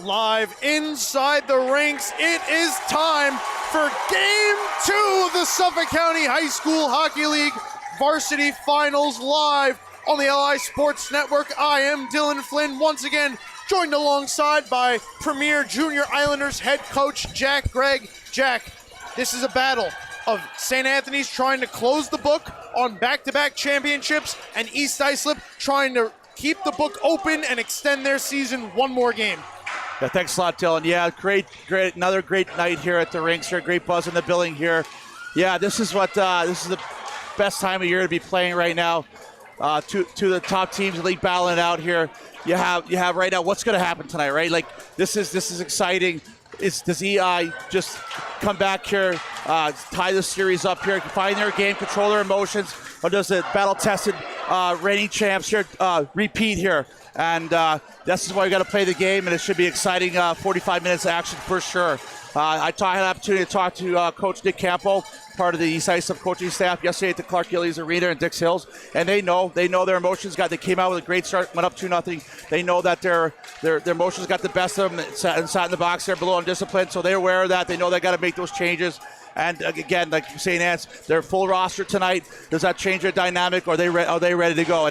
Live inside the rinks, it is time for Game 2 of the Suffolk County High School Hockey League Varsity Finals live on the LI Sports Network. I am Dylan Flynn, once again joined alongside by Premier Junior Islanders head coach Jack Gregg. Jack, this is a battle of St. Anthony's trying to close the book on back-to-back championships and East Islip trying to keep the book open and extend their season one more game. Yeah, thanks a lot, Dylan. Yeah, great, another great night here at the rinks here. Great buzz in the building here. Yeah, this is the best time of year to be playing right now. To the top teams in the league battling it out here. You have right now what's going to happen tonight, right? Like this is exciting. Does EI just come back here, tie the series up here, find their game, control their emotions, or does the battle-tested reigning champs here repeat here? And this is why we got to play the game, and it should be exciting 45 minutes of action for sure. I had an opportunity to talk to Coach Nick Campo, part of the East Islip coaching staff, yesterday at the Clark Gillies Arena in Dix Hills, and they know their emotions they came out with a great start, went up 2-0. They know that their emotions got the best of them and sat in the box there below undisciplined, so they're aware of that. They know they got to make those changes. And again, like St. Anne's, their full roster tonight. Does that change their dynamic, or are they ready to go?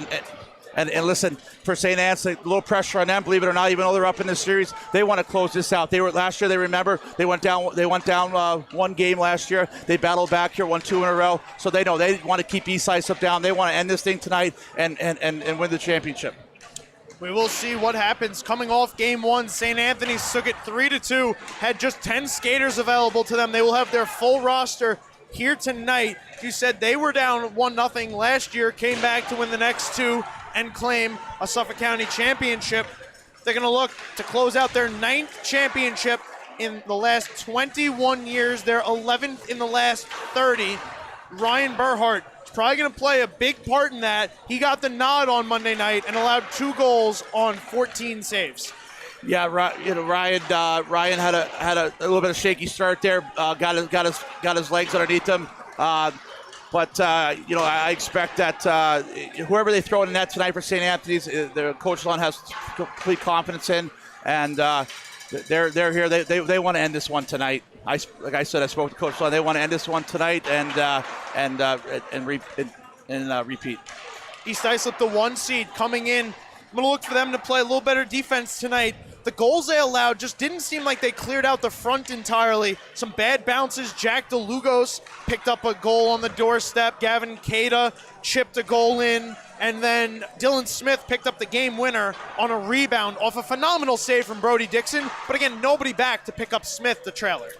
And listen, for St. Anne's, a little pressure on them. Believe it or not, even though they're up in this series, they want to close this out. They were last year. They remember they went down one game last year. They battled back here, won 2 in a row. So they know they want to keep East Islip down. They want to end this thing tonight and win the championship. We will see what happens. Coming off game 1, St. Anthony's took it 3-2. Had just 10 skaters available to them. They will have their full roster here tonight. You said they were down 1-0 last year, came back to win the next 2 and claim a Suffolk County championship. They're going to look to close out their 9th championship in the last 21 years. They're 11th in the last 30. Ryan Burhart is probably going to play a big part in that. He got the nod on Monday night and allowed 2 goals on 14 saves. Yeah, Ryan had a little bit of shaky start there. Got his legs underneath him. But I expect that whoever they throw in the net tonight for St. Anthony's, their coach Lund has complete confidence in, and they're here. They want to end this one tonight. Like I said, I spoke to Coach Lund. They want to end this one tonight and repeat. East Islip, the 1 seed, coming in. I'm going to look for them to play a little better defense tonight. The goals they allowed just didn't seem like they cleared out the front entirely. Some bad bounces. Jack DeLugos picked up a goal on the doorstep. Gavin Cada chipped a goal in. And then Dylan Smith picked up the game winner on a rebound off a phenomenal save from Brody Dixon. But again, nobody back to pick up Smith, the trailer.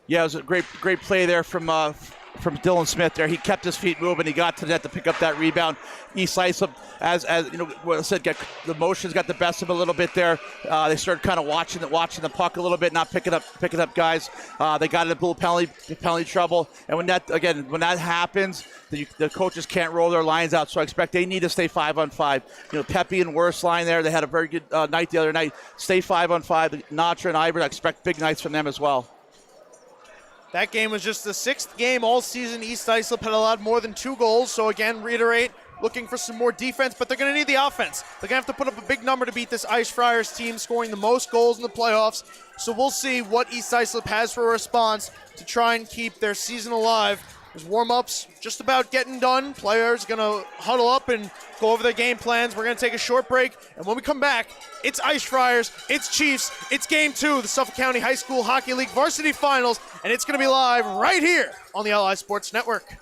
Yeah, it was a great play there from Dylan Smith there. He kept his feet moving. He got to net to pick up that rebound. East Islip, as you know, what I said, the motions got the best of a little bit there. They started kind of watching the puck a little bit, not picking up guys. They got in a little penalty trouble. And when that happens, the coaches can't roll their lines out. So I expect they need to stay 5-on-5. Pepe and Worst line there. They had a very good night the other night. Stay 5-on-5. Natra and Ivor, I expect big nights from them as well. That game was just the 6th game all season. East Islip had allowed more than 2 goals. So again, reiterate, looking for some more defense, but they're going to need the offense. They're going to have to put up a big number to beat this Ice Friars team, scoring the most goals in the playoffs. So we'll see what East Islip has for a response to try and keep their season alive. There's warm-ups just about getting done. Players going to huddle up and go over their game plans. We're going to take a short break, and when we come back, it's Ice Friars, it's Chiefs, it's Game 2 of the Suffolk County High School Hockey League Varsity Finals, and it's going to be live right here on the LI Sports Network.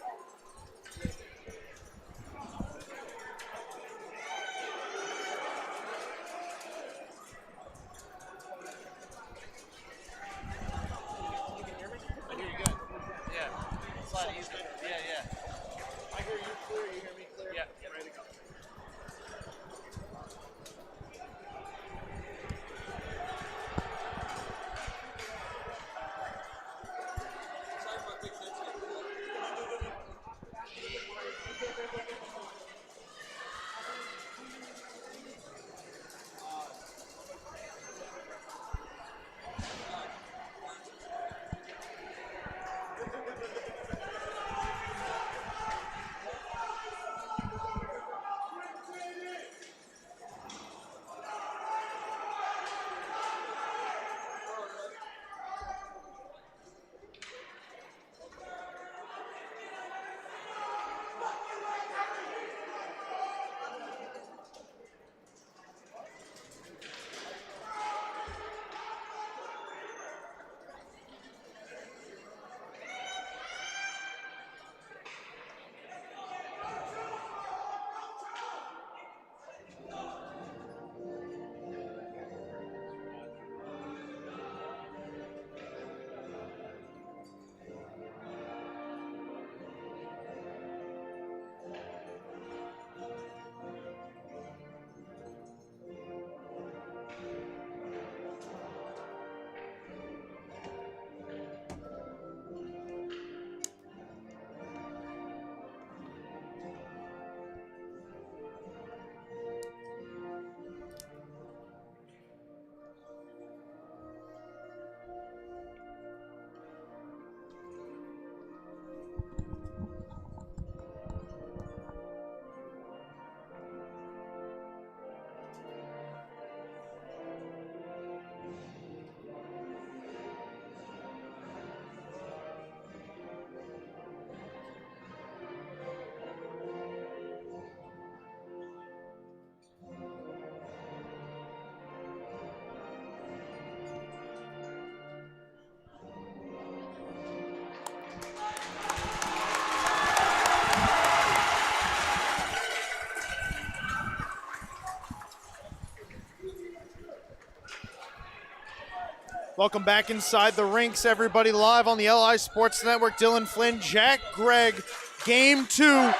Welcome back inside the rinks, everybody, live on the LI Sports Network. Dylan Flynn, Jack Gregg, Game 2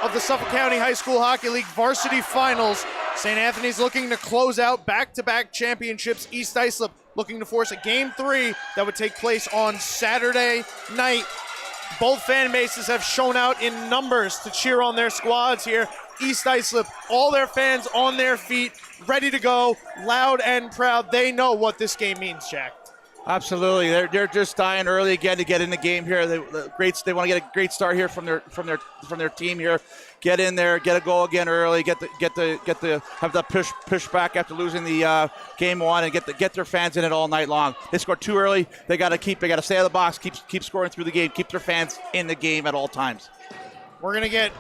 of the Suffolk County High School Hockey League Varsity Finals. St. Anthony's looking to close out back-to-back championships. East Islip looking to force a Game 3 that would take place on Saturday night. Both fan bases have shown out in numbers to cheer on their squads here. East Islip, all their fans on their feet, ready to go, loud and proud. They know what this game means, Jack. Absolutely, they're just dying early again to get in the game here. They want to get a great start here from their team here. Get in there, get a goal again early, have that push back after losing the game 1, and get their fans in it all night long. They scored too early. They got to stay out of the box, keep scoring through the game, keep their fans in the game at all times. We're gonna get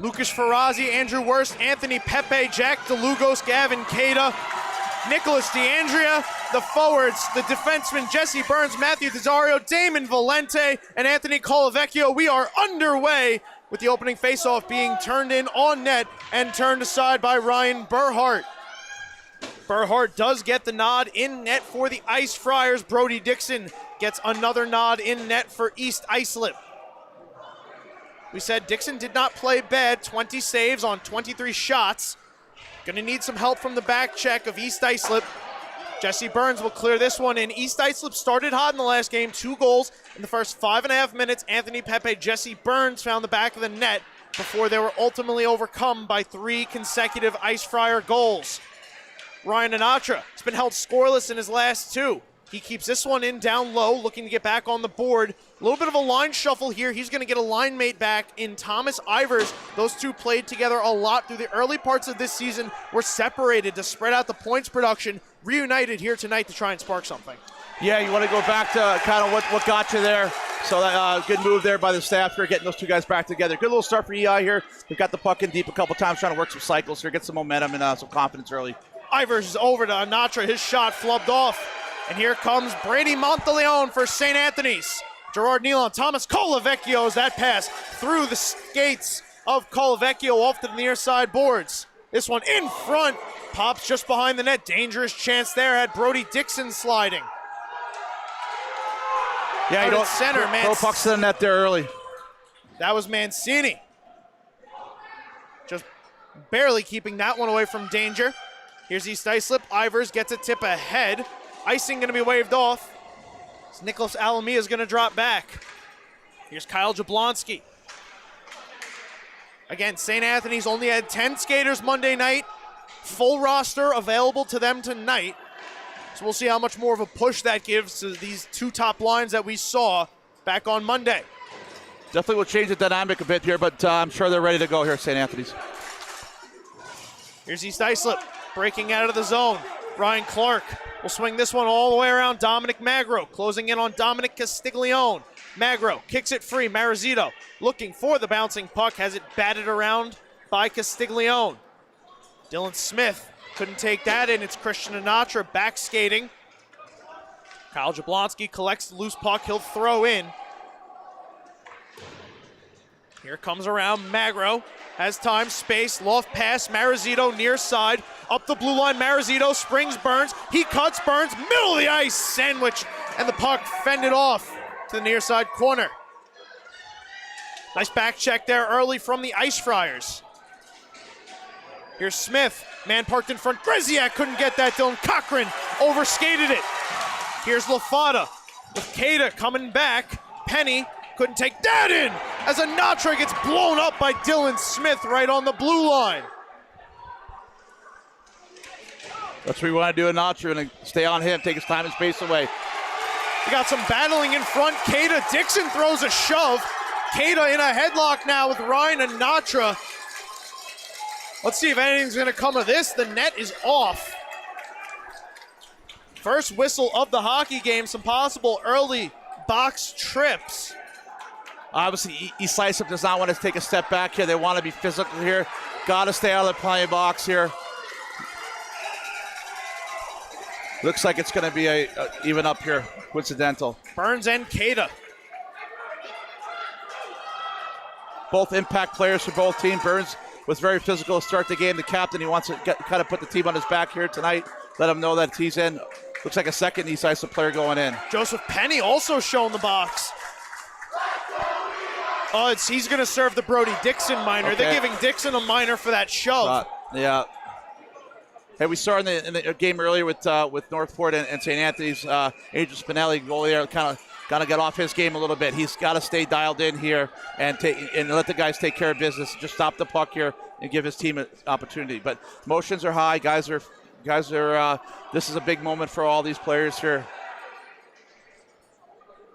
Lucas Ferrazzi, Andrew Wurst, Anthony Pepe, Jack DeLugos, Gavin Cada, Nicholas DeAndrea, the forwards, the defensemen, Jesse Burns, Matthew Desario, Damon Valente, and Anthony Colavecchio. We are underway with the opening faceoff being turned in on net and turned aside by Ryan Burhart. Burhart does get the nod in net for the Ice Friars. Brody Dixon gets another nod in net for East Islip. We said Dixon did not play bad, 20 saves on 23 shots. Gonna need some help from the back check of East Islip. Jesse Burns will clear this one in. East Islip started hot in the last game, 2 goals in the first 5.5 minutes. Anthony Pepe, Jesse Burns found the back of the net before they were ultimately overcome by 3 consecutive Ice Friar goals. Ryan Anatra has been held scoreless in his last 2. He keeps this one in down low, looking to get back on the board. A little bit of a line shuffle here. He's going to get a line mate back in Thomas Ivers. Those two played together a lot through the early parts of this season, were separated to spread out the points production, reunited here tonight to try and spark something. Yeah, you want to go back to kind of what got you there. So that good move there by the staff here, getting those 2 guys back together. Good little start for EI here. They've got the puck in deep a couple times, trying to work some cycles here, get some momentum and some confidence early. Ivers is over to Anatra. His shot flubbed off. And here comes Brady Monteleone for St. Anthony's. Gerard Nealon, Thomas Colavecchio's that pass through the skates of Colavecchio off to the near side boards. This one in front, pops just behind the net. Dangerous chance there, had Brody Dixon sliding. Yeah, you don't center, man. Throw pucks to the net there early. That was Mancini. Just barely keeping that one away from danger. Here's East Islip. Ivers gets a tip ahead. Icing going to be waved off. Nicholas Alamia is going to drop back. Here's Kyle Jablonski. Again, St. Anthony's only had 10 skaters Monday night. Full roster available to them tonight. So we'll see how much more of a push that gives to these 2 top lines that we saw back on Monday. Definitely will change the dynamic a bit here, but I'm sure they're ready to go here at St. Anthony's. Here's East Islip breaking out of the zone. Ryan Clark will swing this one all the way around Dominic Magro, closing in on Dominic Castiglione. Magro kicks it free. Marizito looking for the bouncing puck, has it batted around by Castiglione. Dylan Smith couldn't take that in. It's Christian Anatra back skating. Kyle Jablonski collects the loose puck. He'll throw in. Here comes around Magro. Has time, space, loft pass, Marizito near side. Up the blue line, Marizito springs Burns. He cuts Burns, middle of the ice, sandwich, and the puck fended off to the near side corner. Nice back check there early from the Ice Friars. Here's Smith, man parked in front. Greziak couldn't get that. Dylan Cochran overskated it. Here's LaFada with Cada coming back. Penny couldn't take that in as Anatra gets blown up by Dylan Smith right on the blue line. That's what we want to do, Anatra, and stay on him, take his time and space away. We got some battling in front. Cada Dixon throws a shove. Cada in a headlock now with Ryan Anatra. Let's see if anything's going to come of this. The net is off. First whistle of the hockey game. Some possible early box trips. Obviously, East Islip does not want to take a step back here. They want to be physical here. Got to stay out of the play box here. Looks like it's going to be a even up here, coincidental. Burns and Cada. Both impact players for both teams. Burns was very physical to start the game. The captain, he wants to kind of put the team on his back here tonight. Let him know that he's in looks like a second East Islip player going in. Joseph Penny also showing the box. Oh, he's going to serve the Brody Dixon minor. Okay. They're giving Dixon a minor for that shove. Yeah. Hey, we saw in the game earlier with Northport and St. Anthony's, Adrian Spinelli, goalie there, kind of get off his game a little bit. He's got to stay dialed in here and let the guys take care of business. Just stop the puck here and give his team an opportunity. But emotions are high. Guys are. This is a big moment for all these players here.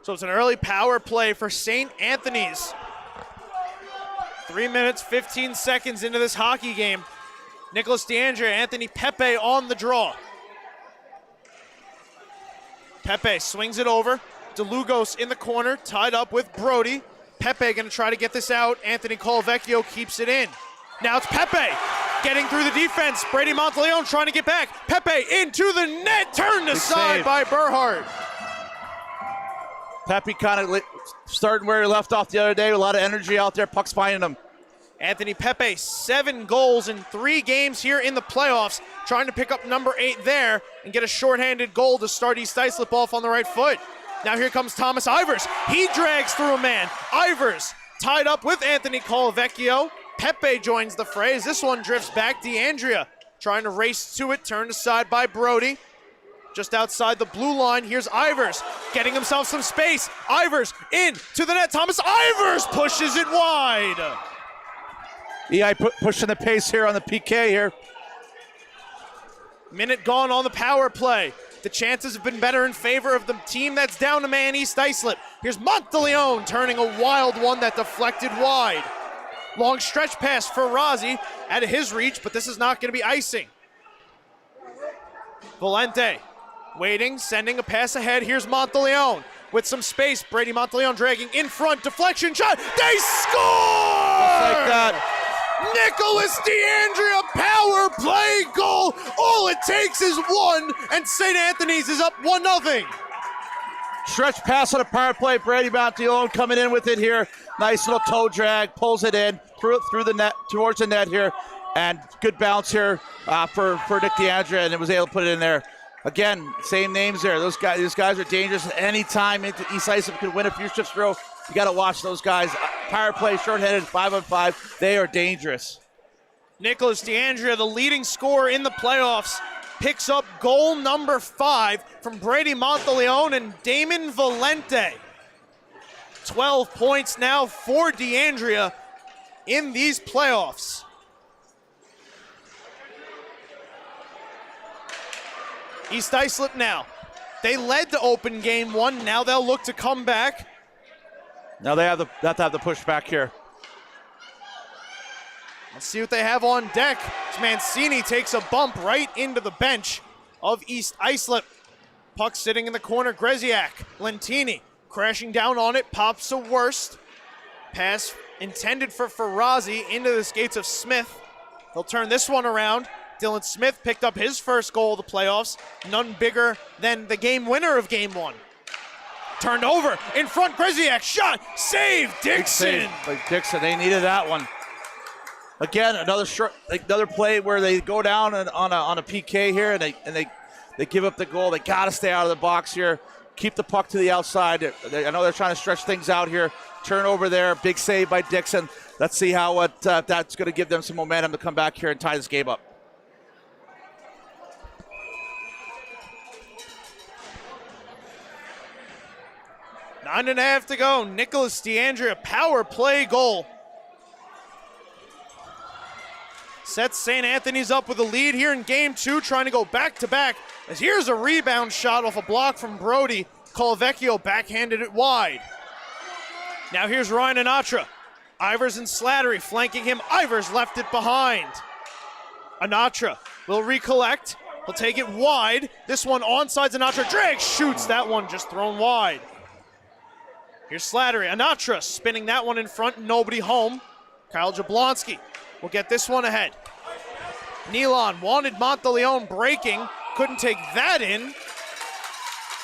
So it's an early power play for St. Anthony's. 3 minutes, 15 seconds into this hockey game. Nicholas DeAndrea, Anthony Pepe on the draw. Pepe swings it over. DeLugos in the corner, tied up with Brody. Pepe going to try to get this out. Anthony Colavecchio keeps it in. Now it's Pepe getting through the defense. Brady Monteleone trying to get back. Pepe into the net, turned aside by Burhart. Pepe kind of starting where he left off the other day. A lot of energy out there. Puck's finding him. Anthony Pepe, 7 goals in 3 games here in the playoffs, trying to pick up number 8 there and get a shorthanded goal to start East Islip off on the right foot. Now here comes Thomas Ivers. He drags through a man. Ivers tied up with Anthony Colavecchio. Pepe joins the phrase. This one drifts back. DeAndrea trying to race to it, turned aside by Brody. Just outside the blue line, here's Ivers getting himself some space. Ivers in to the net. Thomas Ivers pushes it wide. EI pushing the pace here on the PK here. Minute gone on the power play. The chances have been better in favor of the team that's down a man, East Islip. Here's Monteleone turning a wild one that deflected wide. Long stretch pass for Razi out of his reach, but this is not going to be icing. Valente waiting, sending a pass ahead. Here's Monteleone with some space. Brady Monteleone dragging in front, deflection shot. They score! Just like that. Nicholas DeAndrea power play goal. All it takes is one, and St. Anthony's is up 1-0. Stretch pass on a power play. Brady Monteleone coming in with it here. Nice little toe drag, pulls it in through the net, towards the net here, and good bounce here for Nick DeAndrea, and it was able to put it in there. Again, same names there. These guys are dangerous at any time. East Islip could win a few shifts through. You got to watch those guys. Power play, shorthanded, 5-on-5. They are dangerous. Nicholas DeAndrea, the leading scorer in the playoffs, picks up goal number 5 from Brady Monteleone and Damon Valente. 12 points now for DeAndrea in these playoffs. East Islip now. They led to open game 1. Now they'll look to come back. Now they have to have the push back here. Let's see what they have on deck. Mancini takes a bump right into the bench of East Islip. Puck sitting in the corner. Greziak, Lentini crashing down on it. Pops a worst. Pass intended for Farazi into the skates of Smith. They'll turn this one around. Dylan Smith picked up his first goal of the playoffs. None bigger than the game winner of game 1. Turned over in front. Greziak shot. Save. Dixon. Dixon, they needed that one. Again, another play where they go down on a PK here and they give up the goal. They got to stay out of the box here. Keep the puck to the outside. I know they're trying to stretch things out here. Turnover there. Big save by Dixon. Let's see how that's going to give them some momentum to come back here and tie this game up. Nine and a half to go. Nicholas DeAndrea, power play goal. Sets St. Anthony's up with a lead here in game 2, trying to go back-to-back. As here's a rebound shot off a block from Brody. Colavecchio backhanded it wide. Now here's Ryan Anatra. Ivers and Slattery flanking him. Ivers left it behind. Anatra will recollect. He'll take it wide. This one onsides Anatra. Drake shoots. That one just thrown wide. Here's Slattery. Anatra spinning that one in front. Nobody home. Kyle Jablonski will get this one ahead. Nealon wanted Monteleone breaking. Couldn't take that in.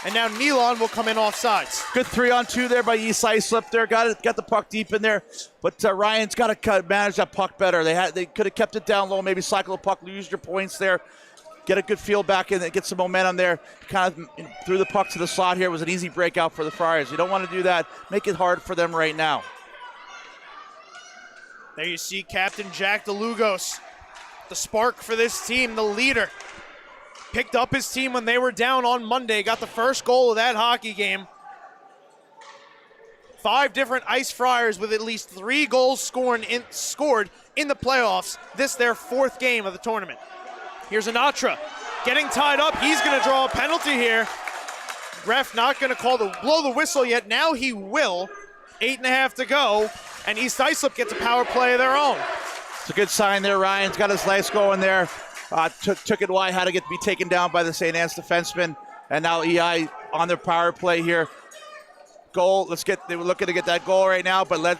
And now Nealon will come in offsides. Good 3-on-2 there by East Islip there. Got the puck deep in there. But Ryan's got to manage that puck better. They could have kept it down low, maybe cycle the puck, lose your points there. get a good feel back in, get some momentum there. Kind of threw the puck to the slot here. It was an easy breakout for the Friars. You don't want to do that. Make it hard for them right now. There you see Captain Jack DeLugos, the spark for this team, the leader. Picked up his team when they were down on Monday, got the first goal of that hockey game. 5 different Ice Friars with at least 3 goals scored in the playoffs. This their 4th game of the tournament. Here's Anatra getting tied up. He's going to draw a penalty here. Ref not going to blow the whistle yet. Now he will. 8.5 to go, and East Islip gets a power play of their own. It's a good sign there. Ryan's got his legs going there. Took it wide, had to be taken down by the St. Anne's defenseman, and now EI on their power play here. Goal. They were looking to get that goal right now, but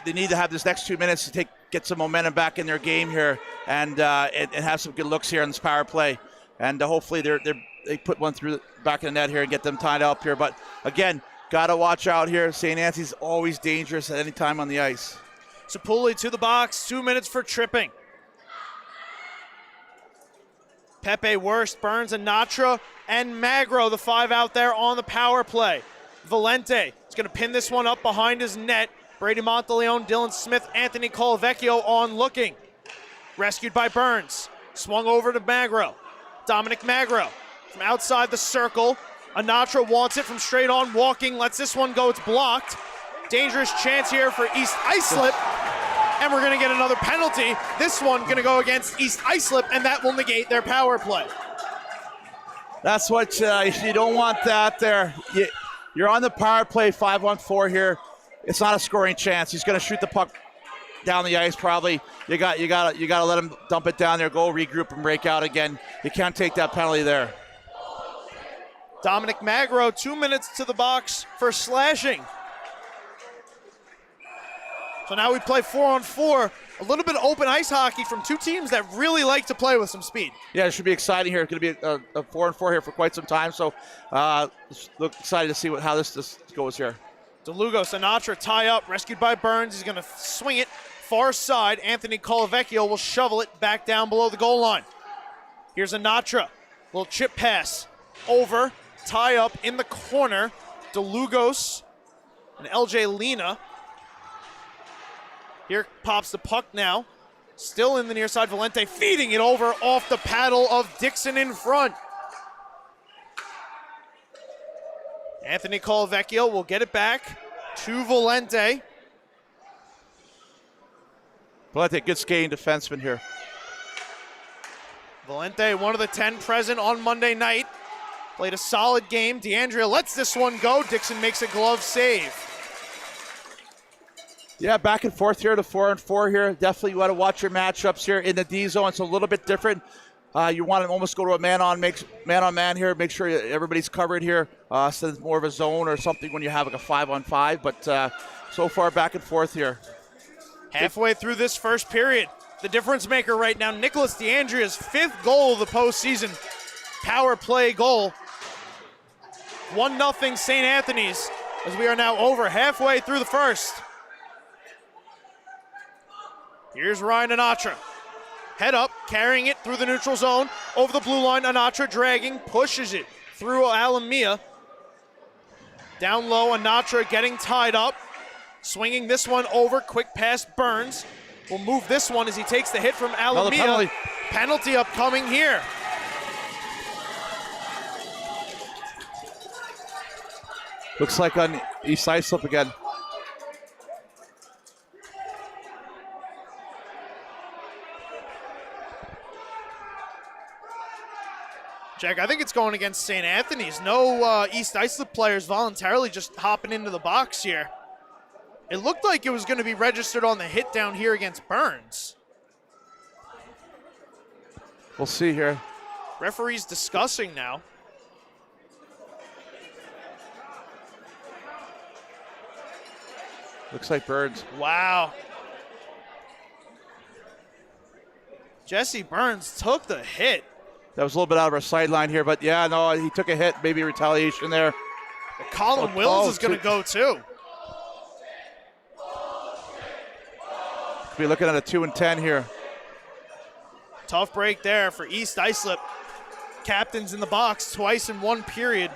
they need to have this next 2 minutes to get some momentum back in their game here, and have some good looks here on this power play, and hopefully they put one through the back of the net here and get them tied up here. But again, gotta watch out here. St. Anne's always dangerous at any time on the ice. Sapulli to the box. 2 minutes for tripping. Pepe, Worst, Burns, Anatra, and Magro, the 5 out there on the power play. Valente is going to pin this one up behind his net. Brady Monteleone, Dylan Smith, Anthony Colavecchio on looking. Rescued by Burns. Swung over to Magro. Dominic Magro from outside the circle. Anatra wants it from straight on walking. Lets this one go. It's blocked. Dangerous chance here for East Islip. And we're going to get another penalty. This one going to go against East Islip, and that will negate their power play. That's what you don't want that there. You're on the power play, 5-on-4 here. It's not a scoring chance. He's going to shoot the puck down the ice probably. You got to let him dump it down there, go regroup and break out again. You can't take that penalty there. Dominic Magro, 2 minutes to the box for slashing. So now we play 4-on-4. A little bit of open ice hockey from 2 teams that really like to play with some speed. Yeah, it should be exciting here. It's going to be a 4-on-4 here for quite some time. So look excited to see how this goes here. DeLugos, Anatra tie up, rescued by Burns. He's going to swing it far side. Anthony Colavecchio will shovel it back down below the goal line. Here's Anatra. Little chip pass over, tie up in the corner. DeLugos and LJ Lena. Here pops the puck now. Still in the near side. Valente feeding it over off the paddle of Dixon in front. Anthony Colavecchio will get it back to Valente. Valente, good skating defenseman here. Valente, one of the 10 present on Monday night. Played a solid game. DeAndrea lets this one go. Dixon makes a glove save. Yeah, back and forth here to 4-on-4 here. Definitely you want to watch your matchups here in the D zone. It's a little bit different. You want to almost go to a man-on-man here. Make sure everybody's covered here. So it's more of a zone or something when you have like a 5-on-5. But so far back and forth here. Halfway through this first period, the difference maker right now, Nicholas DeAndrea's 5th goal of the postseason. Power play goal. 1-0 St. Anthony's as we are now over halfway through the first. Here's Ryan Anatra. Head up, carrying it through the neutral zone. Over the blue line, Anatra dragging, pushes it through Alamia. Down low, Anatra getting tied up. Swinging this one over, quick pass, Burns. Will move this one as he takes the hit from Alamia. Penalty upcoming here. Looks like on East Islip again. Jack, I think it's going against St. Anthony's. No East Islip players voluntarily just hopping into the box here. It looked like it was going to be registered on the hit down here against Burns. We'll see here. Referee's discussing now. Looks like Burns. Wow. Jesse Burns took the hit. That was a little bit out of our sideline here, but yeah, no, he took a hit, maybe retaliation there. Colin Wills is going to go too. Could be looking at a 2-10 here. Tough break there for East Islip. captains in the box twice in one period.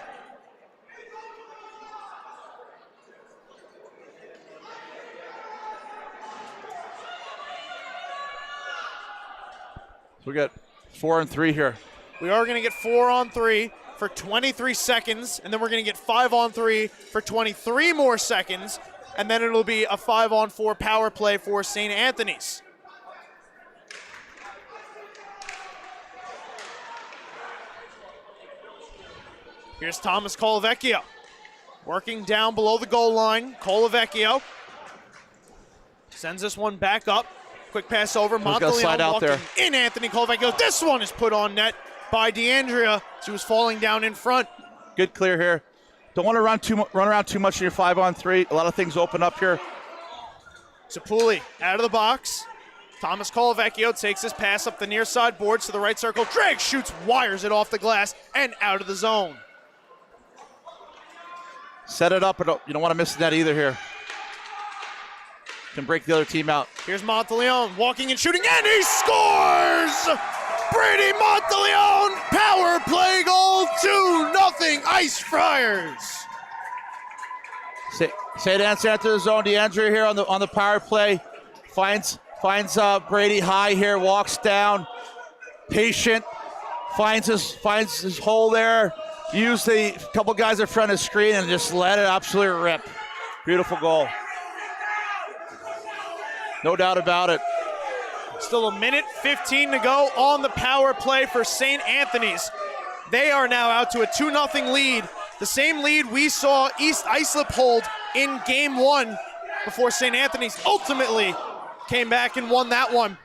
So we got 4 and 3 here. We are going to get 4 on 3 for 23 seconds, and then we're going to get 5 on 3 for 23 more seconds, and then it'll be a 5 on 4 power play for St. Anthony's. Here's Thomas Colavecchio working down below the goal line. Colavecchio sends this one back up. Quick pass over. Monteleone walking there in Anthony Colavecchio. This one is put on net by DeAndrea. She was falling down in front. Good clear here. Don't want to run around too much in your 5 on 3. A lot of things open up here. Sapuli out of the box. Thomas Colavecchio takes his pass up the near side boards to the right circle. Drake shoots, wires it off the glass and out of the zone. Set it up, but you don't want to miss that either here. Can break the other team out. Here's Monteleone walking and shooting, and he scores! Brady Monteleone, power play goal, 2-0 Ice Friars. St. Anne's enter the zone. DeAndrea here on the power play. Finds Brady high here, walks down, patient, finds his hole there. Use the couple guys in front of the screen and just let it absolutely rip. Beautiful goal. No doubt about it. Still a minute 15 to go on the power play for St. Anthony's. They are now out to a 2-0 lead. The same lead we saw East Islip hold in game 1 before St. Anthony's ultimately came back and won that one.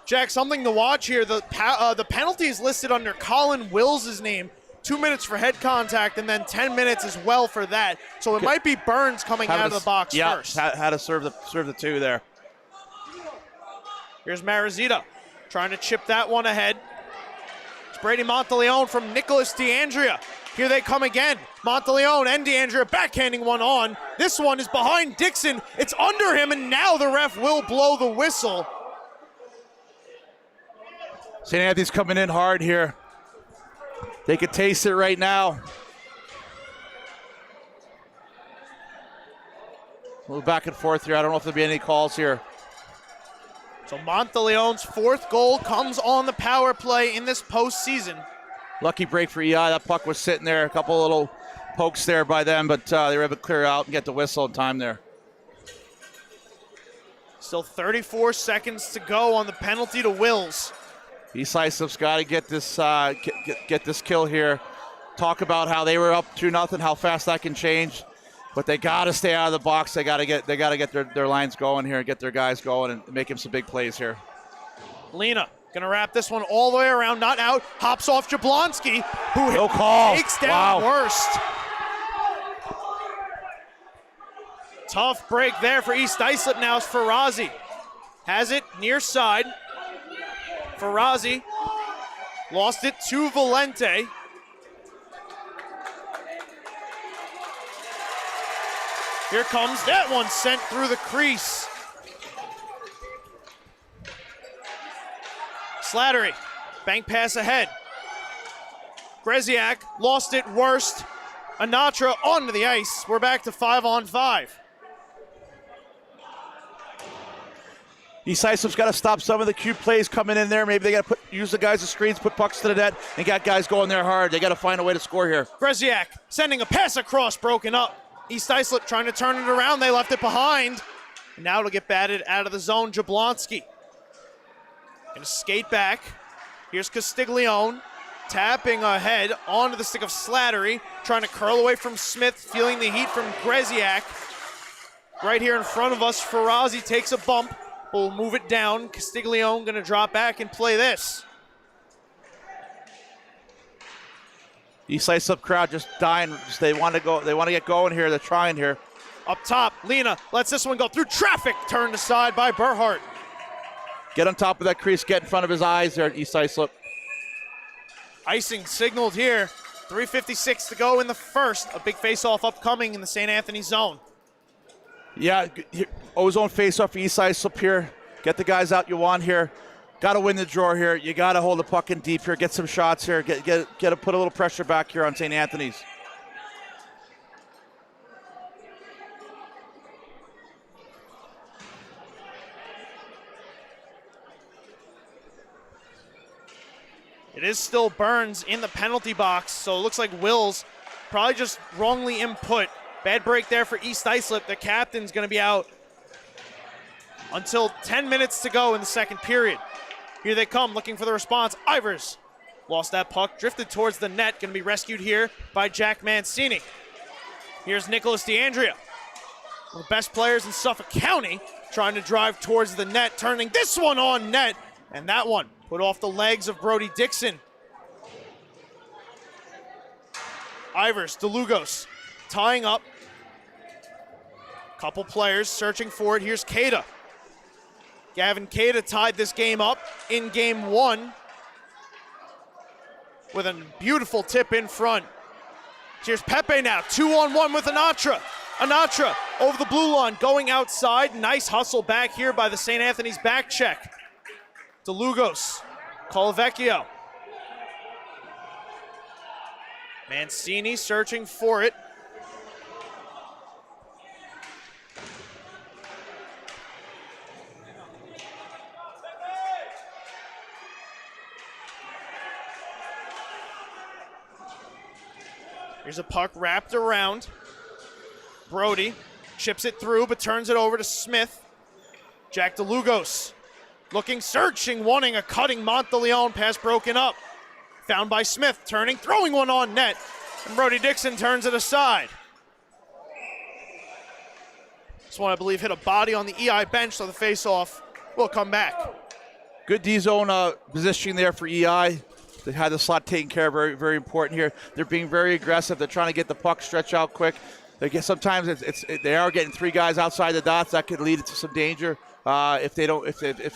Jack, something to watch here. The penalty is listed under Colin Wills' name. 2 minutes for head contact and then 10 minutes as well for that. So it might be Burns coming out of the box first. How to serve the 2 there. Here's Marizita trying to chip that one ahead. It's Brady Monteleone from Nicholas DeAndrea. Here they come again. Monteleone and DeAndrea backhanding one on. This one is behind Dixon. It's under him, and now the ref will blow the whistle. St. Anthony's coming in hard here. They can taste it right now. A little back and forth here. I don't know if there'll be any calls here. So Monteleone's 4th goal comes on the power play in this postseason. Lucky break for EI. That puck was sitting there. A couple little pokes there by them, but they were able to clear out and get the whistle in time there. Still 34 seconds to go on the penalty to Wills. East Islip's got to get this get this kill here. Talk about how they were up 2-0, how fast that can change. But they got to stay out of the box. They got to get their lines going here and get their guys going and make him some big plays here. Lena gonna wrap this one all the way around, not out. Hops off Jablonski, who no call. Takes down Worst. Tough break there for East Islip. Now it's Farazi. Has it near side. Farazi lost it to Valente. Here comes that one, sent through the crease. Slattery, bank pass ahead. Greziak lost it, Worst. Anatra onto the ice. We're back to 5 on 5. East Islip's got to stop some of the cute plays coming in there. Maybe they got to use the guys as screens, put pucks to the net, and got guys going there hard. They got to find a way to score here. Greziak sending a pass across, broken up. East Islip trying to turn it around. They left it behind. And now it'll get batted out of the zone. Jablonski gonna skate back. Here's Castiglione tapping ahead onto the stick of Slattery, trying to curl away from Smith, feeling the heat from Greziak. Right here in front of us, Farazi takes a bump. We'll move it down. Castiglione gonna drop back and play this. East Islip crowd just dying. They want to go. They want to get going here. They're trying here. Up top, Lena lets this one go through traffic. Turned aside by Burhart. Get on top of that crease. Get in front of his eyes there at East Islip. Icing signaled here. 3:56 to go in the first. A big face-off upcoming in the St. Anthony zone. Yeah, ozone face-off for East Islip here. Get the guys out you want here. Got to win the draw here. You got to hold the puck in deep here. Get some shots here. Get to put a little pressure back here on St. Anthony's. It is still Burns in the penalty box, so it looks like Wills probably just wrongly input. Bad break there for East Islip. The captain's going to be out until 10 minutes to go in the second period. Here they come, looking for the response. Ivers lost that puck, drifted towards the net, going to be rescued here by Jack Mancini. Here's Nicholas DeAndrea, one of the best players in Suffolk County, trying to drive towards the net, turning this one on net, and that one put off the legs of Brody Dixon. Ivers, DeLugos, tying up. Couple players searching for it. Here's Cada. Gavin Cada tied this game up in game one with a beautiful tip in front. Here's Pepe now, 2-on-1 with Anatra. Anatra over the blue line, going outside. Nice hustle back here by the St. Anthony's back check. DeLugos, Colavecchio. Mancini searching for it. Here's a puck wrapped around. Brody chips it through, but turns it over to Smith. Jack DeLugos looking, searching, wanting a cutting Monteleone. Pass broken up. Found by Smith, turning, throwing one on net. And Brody Dixon turns it aside. This one, I believe, hit a body on the EI bench, so the face-off will come back. Good D-zone positioning there for EI. They had the slot taken care of, very, very important here. They're being very aggressive. They're trying to get the puck stretch out quick. Sometimes they are getting three guys outside the dots. That could lead to some danger if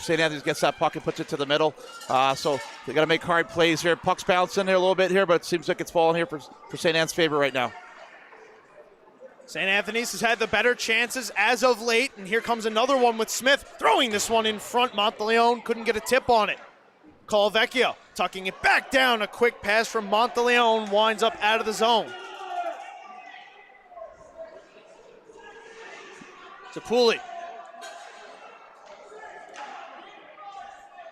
St. Anthony's gets that puck and puts it to the middle. So they got to make hard plays here. Puck's bouncing there a little bit here, but it seems like it's falling here for St. Anne's favor right now. St. Anthony's has had the better chances as of late, and here comes another one with Smith throwing this one in front. Monteleone couldn't get a tip on it. Colavecchio tucking it back down. A quick pass from Monteleone winds up out of the zone. Zapuli.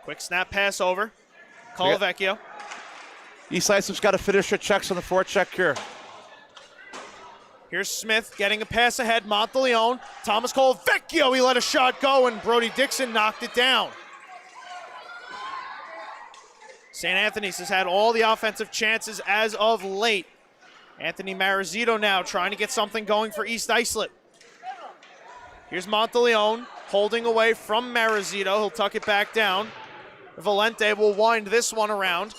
Quick snap pass over. Colavecchio. East Islip's got to finish their checks on the forecheck here. Here's Smith getting a pass ahead. Monteleone. Thomas Colavecchio, he let a shot go, and Brody Dixon knocked it down. St. Anthony's has had all the offensive chances as of late. Anthony Marizito now trying to get something going for East Islip. Here's Monteleone holding away from Marizito. He'll tuck it back down. Valente will wind this one around.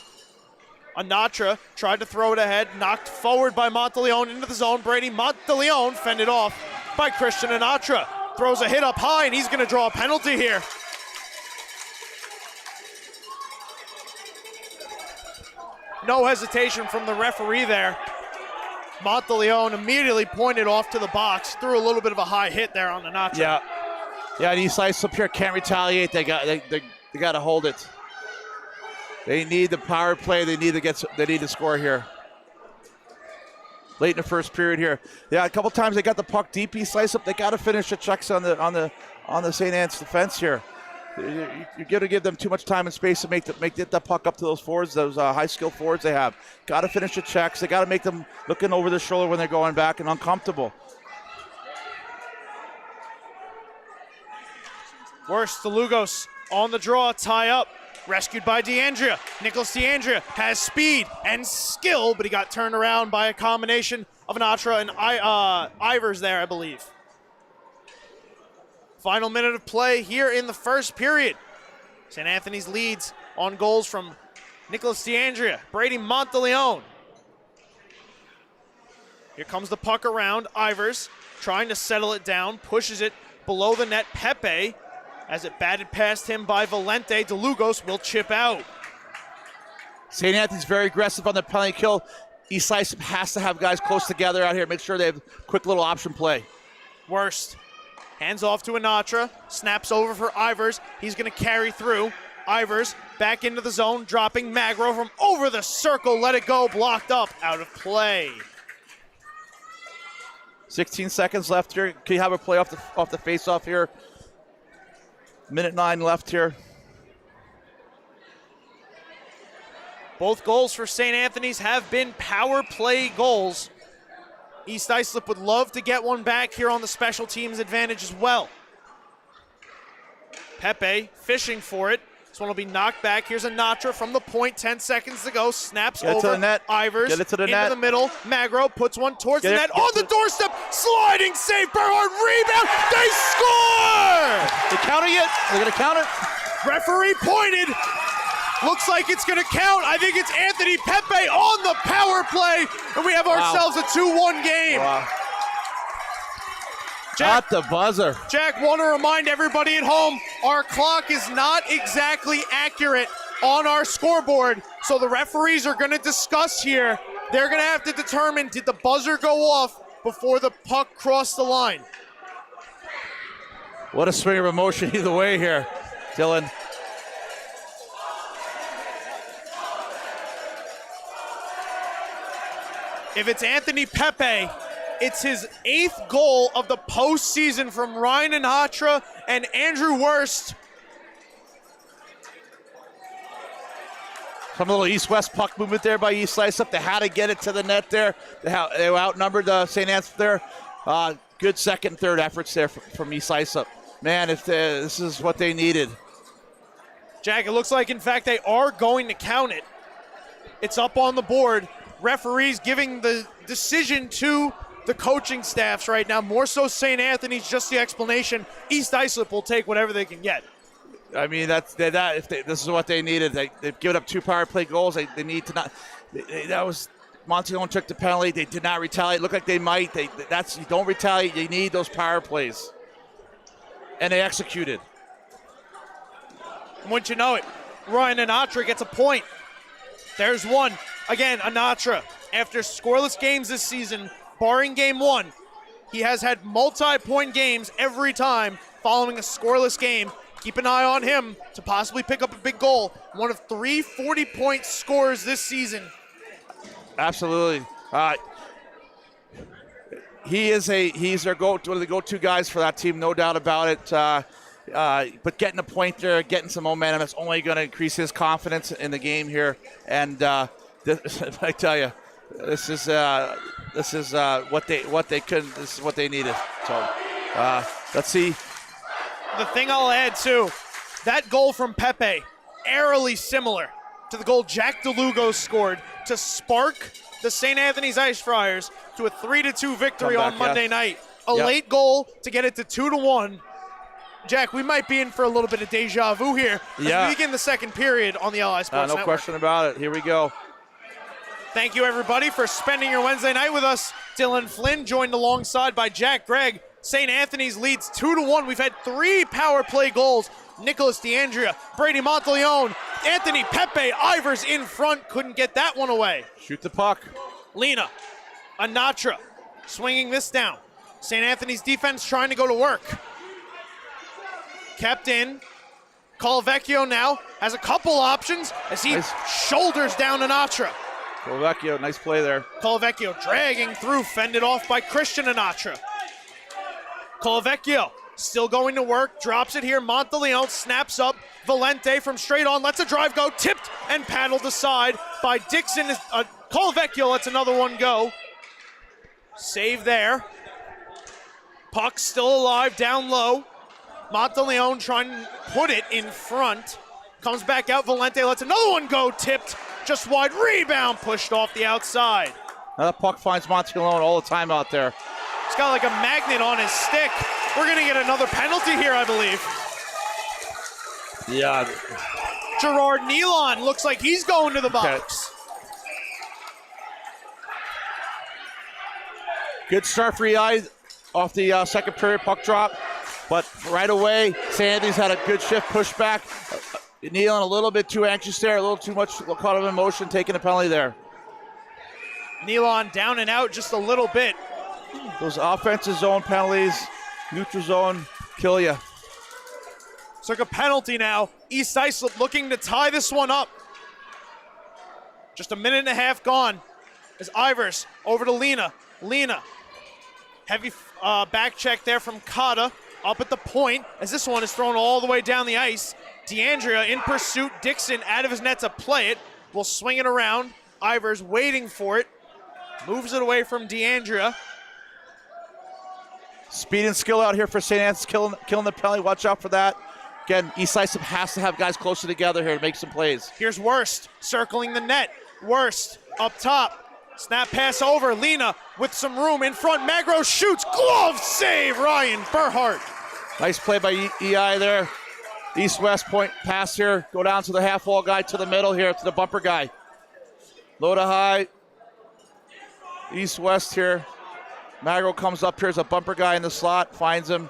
Anatra tried to throw it ahead, knocked forward by Monteleone into the zone. Brady Monteleone fended off by Christian Anatra. Throws a hit up high, and he's going to draw a penalty here. No hesitation from the referee there. Monteleone immediately pointed off to the box, threw a little bit of a high hit there on Anatra. Yeah, and East Islip here can't retaliate. They got to hold it. They need the power play. They need to score here. Late in the first period here. Yeah, a couple times they got the puck deep. East Islip, they got to finish the checks on the St. Anne's defense here. You're going to give them too much time and space to make that puck up to those forwards, those high-skill forwards they have. Got to finish the checks. They got to make them looking over their shoulder when they're going back and uncomfortable. Worse, DeLugos on the draw, tie up. Rescued by DeAndrea. Nicholas DeAndrea has speed and skill, but he got turned around by a combination of Anatra and Ivers there, I believe. Final minute of play here in the first period. St. Anthony's leads on goals from Nicholas DeAndrea, Brady Monteleone. Here comes the puck around. Ivers trying to settle it down, pushes it below the net. Pepe, as it batted past him by Valente. DeLugos will chip out. St. Anthony's very aggressive on the penalty kill. East Islip has to have guys close together out here. Make sure they have quick little option play. Worst. Hands off to Anatra. Snaps over for Ivers. He's going to carry through. Ivers back into the zone, dropping Magro from over the circle. Let it go, blocked up, out of play. 16 seconds left here. Can you have a play off the face-off here? Minute 9 left here. Both goals for St. Anthony's have been power play goals. East Islip would love to get one back here on the special teams advantage as well. Pepe fishing for it. This one will be knocked back. Here's a Natra from the point. 10 seconds to go. Snaps Get it over. to the net. Ivers Get it to the into net. the middle. Magro puts one towards Get the it. net. Get On to the doorstep. Sliding save. Berhard rebound. They score! They're counting it. They're going to count it. Referee pointed. Looks like it's going to count. I think it's Anthony Pepe on the power play. And we have ourselves a 2-1 game. Wow. Jack, At the buzzer. Jack, want to remind everybody at home, our clock is not exactly accurate on our scoreboard. So the referees are going to discuss here. They're going to have to determine, did the buzzer go off before the puck crossed the line? What a swing of emotion either way here, Dylan. If it's Anthony Pepe, it's his 8th goal of the postseason from Ryan Anatra and Andrew Wurst. Some little east-west puck movement there by East Islip. They had to get it to the net there. They outnumbered St. Anthony there. Good second and third efforts there from East Islip. Man, this is what they needed. Jack, it looks like, in fact, they are going to count it. It's up on the board. Referees giving the decision to the coaching staffs right now. More so St. Anthony's, just the explanation. East Islip will take whatever they can get. I mean, this is what they needed. They've given up 2 power play goals. They need to not. That was Monteleone took the penalty. They did not retaliate. Looked like they might. You don't retaliate. You need those power plays, and they executed. And once you know it, Ryan Anatra gets a point. There's one. Again, Anatra, after scoreless games this season, barring game 1, he has had multi-point games every time following a scoreless game. Keep an eye on him to possibly pick up a big goal. One of 3 40-point scores this season. Absolutely. He's their one of the go-to guys for that team, no doubt about it. But getting a point there, getting some momentum, it's only going to increase his confidence in the game here. And I tell you, this is what they needed. So let's see. The thing I'll add too, that goal from Pepe, eerily similar to the goal Jack DeLugo scored to spark the St. Anthony's Ice Friars to a 3-2 victory on Monday night. A late goal to get it to 2-1. Jack, we might be in for a little bit of deja vu here as we begin the second period on the LI Sports Network. No question about it. Here we go. Thank you, everybody, for spending your Wednesday night with us. Dylan Flynn joined alongside by Jack Gregg. St. Anthony's leads 2-1. We've had 3 power play goals. Nicholas DeAndrea, Brady Monteleone, Anthony Pepe, Ivers in front. Couldn't get that one away. Shoot the puck. Lena, Anatra, swinging this down. St. Anthony's defense trying to go to work. Kept in. Colavecchio now has a couple options as he shoulders down Anatra. Colavecchio, nice play there. Colavecchio dragging through, fended off by Christian Anatra. Colavecchio still going to work, drops it here. Monteleone snaps up. Valente from straight on, lets a drive go, tipped and paddled aside by Dixon. Colavecchio lets another one go. Save there. Puck still alive, down low. Monteleone trying to put it in front. Comes back out, Valente lets another one go, tipped just wide. Rebound pushed off the outside. Now that puck finds Monteleone all the time out there. He's got like a magnet on his stick. We're going to get another penalty here, I believe. Yeah. Gerard Nealon looks like he's going to the box. Good start for EI off the second period puck drop. But right away, Sandy's had a good shift, push back. Nealon a little bit too anxious there, a little too much caught of emotion, taking a penalty there. Nealon down and out just a little bit. Those offensive zone penalties, neutral zone, kill you. Took a penalty now. East Islip looking to tie this one up. Just a minute and a half gone. As Ivers over to Lena. Lena, heavy back check there from Kata. Up at the point as this one is thrown all the way down the ice. DeAndrea in pursuit. Dixon out of his net to play it. Will swing it around. Ivers waiting for it. Moves it away from DeAndrea. Speed and skill out here for St. Anne's, killing the penalty. Watch out for that. Again, East Islip has to have guys closer together here to make some plays. Here's Worst circling the net. Worst up top. Snap pass over. Lena with some room in front. Magro shoots. Glove save. Ryan Burhart. Nice play by EI there. East-west point pass here. Go down to the half-wall guy to the middle here to the bumper guy. Low to high. East-west here. Magro comes up here as a bumper guy in the slot. Finds him.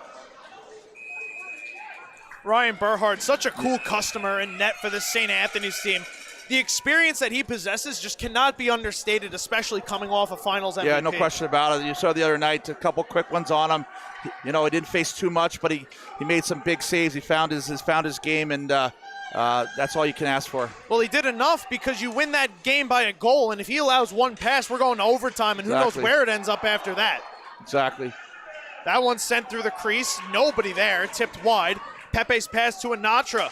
Ryan Burhart, such a cool customer in net for the St. Anthony's team. The experience that he possesses just cannot be understated, especially coming off a finals MVP. Yeah, no question about it. You saw the other night a couple quick ones on him. He didn't face too much, but he made some big saves. He found his game, and that's all you can ask for. Well, he did enough because you win that game by a goal, and if he allows one pass, we're going to overtime, and who knows where it ends up after that. Exactly. That one sent through the crease. Nobody there. Tipped wide. Pepe's pass to Anatra.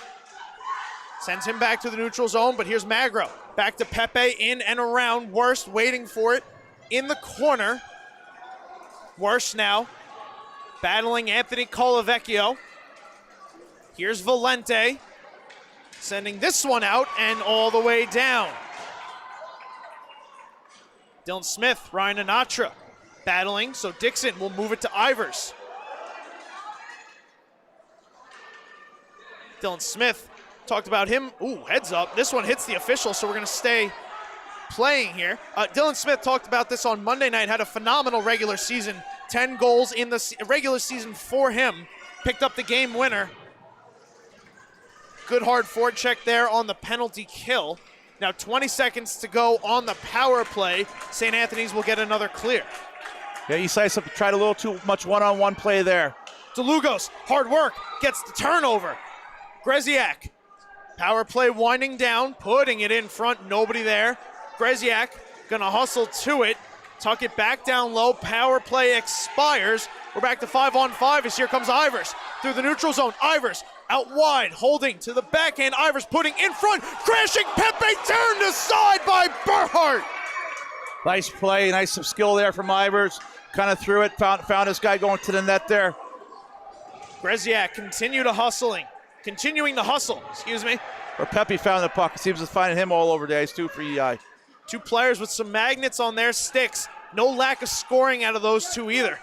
Sends him back to the neutral zone, but here's Magro. Back to Pepe, in and around. Worst waiting for it in the corner. Worst now battling Anthony Colavecchio. Here's Valente sending this one out and all the way down. Dylan Smith, Ryan Anatra battling, so Dixon will move it to Ivers. Dylan Smith, talked about him. Ooh, heads up. This one hits the official, so we're going to stay playing here. Dylan Smith talked about this on Monday night, had a phenomenal regular season. 10 goals in the regular season for him. Picked up the game winner. Good hard forecheck there on the penalty kill. Now 20 seconds to go on the power play. St. Anthony's will get another clear. Yeah, East Islip tried a little too much one-on-one play there. DeLugos, hard work, gets the turnover. Greziak, power play winding down, putting it in front, nobody there. Greziak gonna hustle to it, tuck it back down low, power play expires. We're back to 5-on-5 as here comes Ivers through the neutral zone. Ivers out wide, holding to the backhand. Ivers putting in front, crashing Pepe, turned aside by Burhart. Nice play, nice some skill there from Ivers. Kind of threw it, found his guy going to the net there. Greziak continuing to hustle, excuse me. Or Pepe found the puck. It seems to finding him all over the ice too for EI. Two players with some magnets on their sticks. No lack of scoring out of those two either.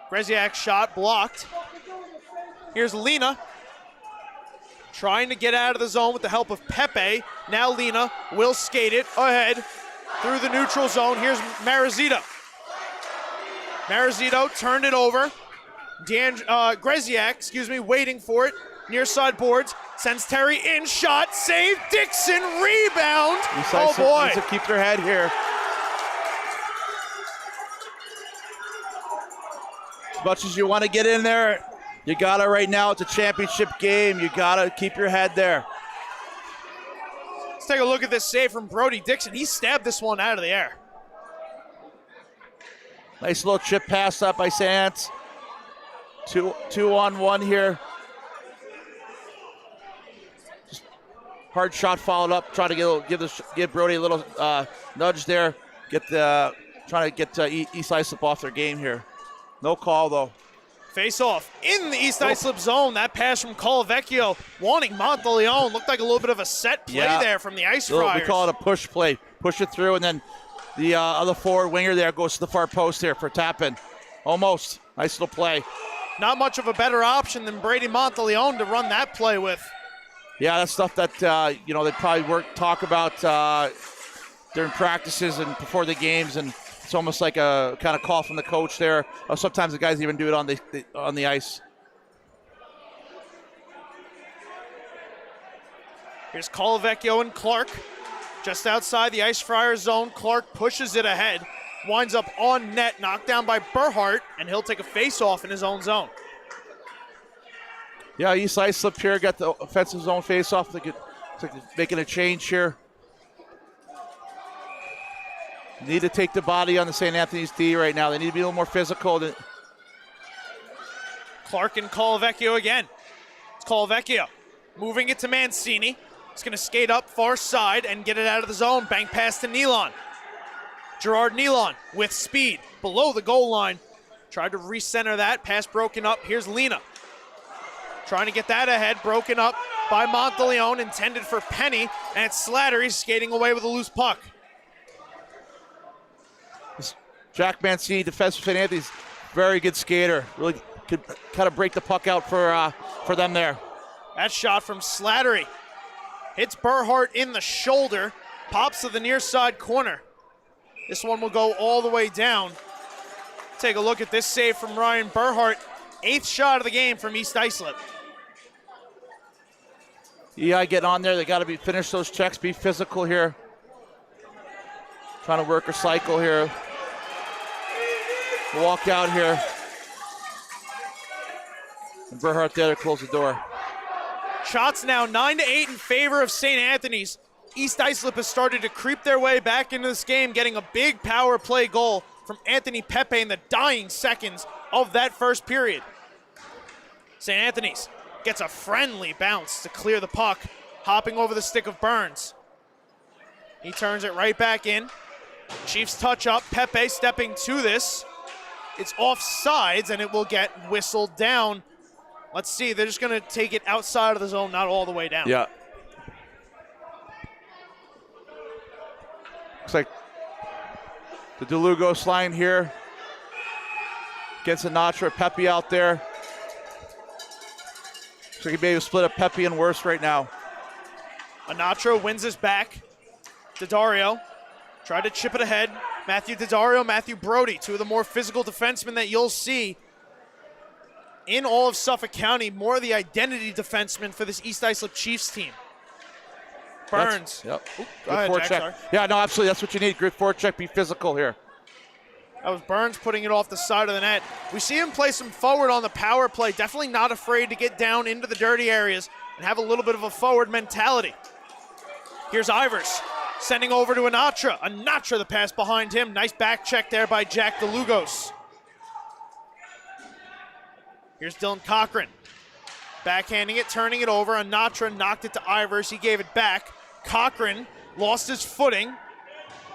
Greziak's shot blocked. Here's Lena trying to get out of the zone with the help of Pepe. Now Lena will skate it ahead through the neutral zone. Here's Marizito. Marizito turned it over. Greziak, waiting for it. Near side boards, sends Terry in, shot, save, Dixon, rebound. Oh boy. Needs to keep their head here. As much as you want to get in there, you gotta right now, it's a championship game. You gotta keep your head there. Let's take a look at this save from Brody Dixon. He stabbed this one out of the air. Nice little chip pass up by Sands. Two on one here. Just hard shot followed up. Trying to give Brody a little nudge there. Trying to get East Islip off their game here. No call though. Face off in the East Islip zone. That pass from Colavecchio wanting Monteleone. Looked like a little bit of a set play there from the Ice Friars. We call it a push play. Push it through, and then the other forward winger there goes to the far post here for tap-in. Almost. Nice little play. Not much of a better option than Brady Monteleone to run that play with. Yeah, that's stuff that they probably talk about during practices and before the games, and it's almost like a kind of call from the coach there. Or sometimes the guys even do it on the ice. Here's Colavecchio and Clark just outside the Ice Friars zone. Clark pushes it ahead, winds up on net, knocked down by Burhart, and he'll take a face-off in his own zone. Yeah, East Islip here got the offensive zone face-off. They're making a change here. Need to take the body on the St. Anthony's D right now. They need to be a little more physical. Clark and Colavecchio again. It's Colavecchio moving it to Mancini. He's going to skate up far side and get it out of the zone. Bank pass to Nealon. Gerard Nealon with speed below the goal line. Tried to recenter that. Pass broken up. Here's Lena. Trying to get that ahead. Broken up by Monteleone. Intended for Penny. And it's Slattery skating away with a loose puck. Jack Mancini, defensive St. Anthony's, very good skater. Really could kind of break the puck out for them there. That shot from Slattery hits Burhart in the shoulder, pops to the near side corner. This one will go all the way down. Take a look at this save from Ryan Burhart. 8th shot of the game from East Islip. EI getting on there. They got to finish those checks, be physical here. Trying to work a cycle here. Walk out here. And Burhart there to close the door. Shots now 9-8 in favor of St. Anthony's. East Islip has started to creep their way back into this game, getting a big power play goal from Anthony Pepe in the dying seconds of that first period. St. Anthony's gets a friendly bounce to clear the puck, hopping over the stick of Burns. He turns it right back in. Chiefs touch up. Pepe stepping to this. It's off sides, and it will get whistled down. Let's see. They're just going to take it outside of the zone, not all the way down. Yeah. Looks like the DeLugos line here gets Sinatra. Pepe out there. So he may have split up Pepe and Worst right now. Anatro wins his back. Daddario tried to chip it ahead. Matthew Daddario, Matthew Brody, two of the more physical defensemen that you'll see in all of Suffolk County. More of the identity defensemen for this East Islip Chiefs team. Burns. Yep. Oop, go ahead, Jack, sorry. Yeah, no, absolutely. That's what you need. Good forecheck, be physical here. That was Burns putting it off the side of the net. We see him play some forward on the power play. Definitely not afraid to get down into the dirty areas and have a little bit of a forward mentality. Here's Ivers sending over to Anatra. Anatra, the pass behind him. Nice back check there by Jack DeLugos. Here's Dylan Cochran. Backhanding it, turning it over. Anatra knocked it to Ivers. He gave it back. Cochran lost his footing.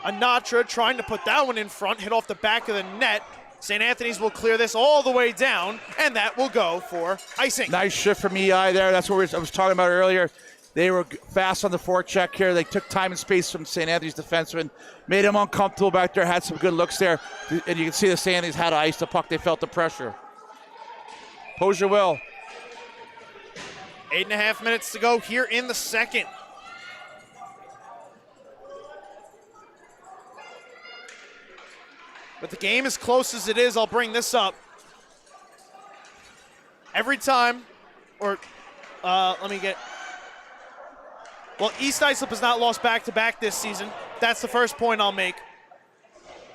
Anatra trying to put that one in front, hit off the back of the net. St. Anthony's will clear this all the way down, and that will go for icing. Nice shift from EI there. That's what I was talking about earlier. They were fast on the forecheck here. They took time and space from St. Anthony's defenseman, made him uncomfortable back there, had some good looks there. And you can see the St. Anthony's had to ice the puck. They felt the pressure. Pose your will. 8.5 minutes to go here in the second. But the game as close as it is, I'll bring this up. Every time, well, East Islip has not lost back-to-back this season. That's the first point I'll make.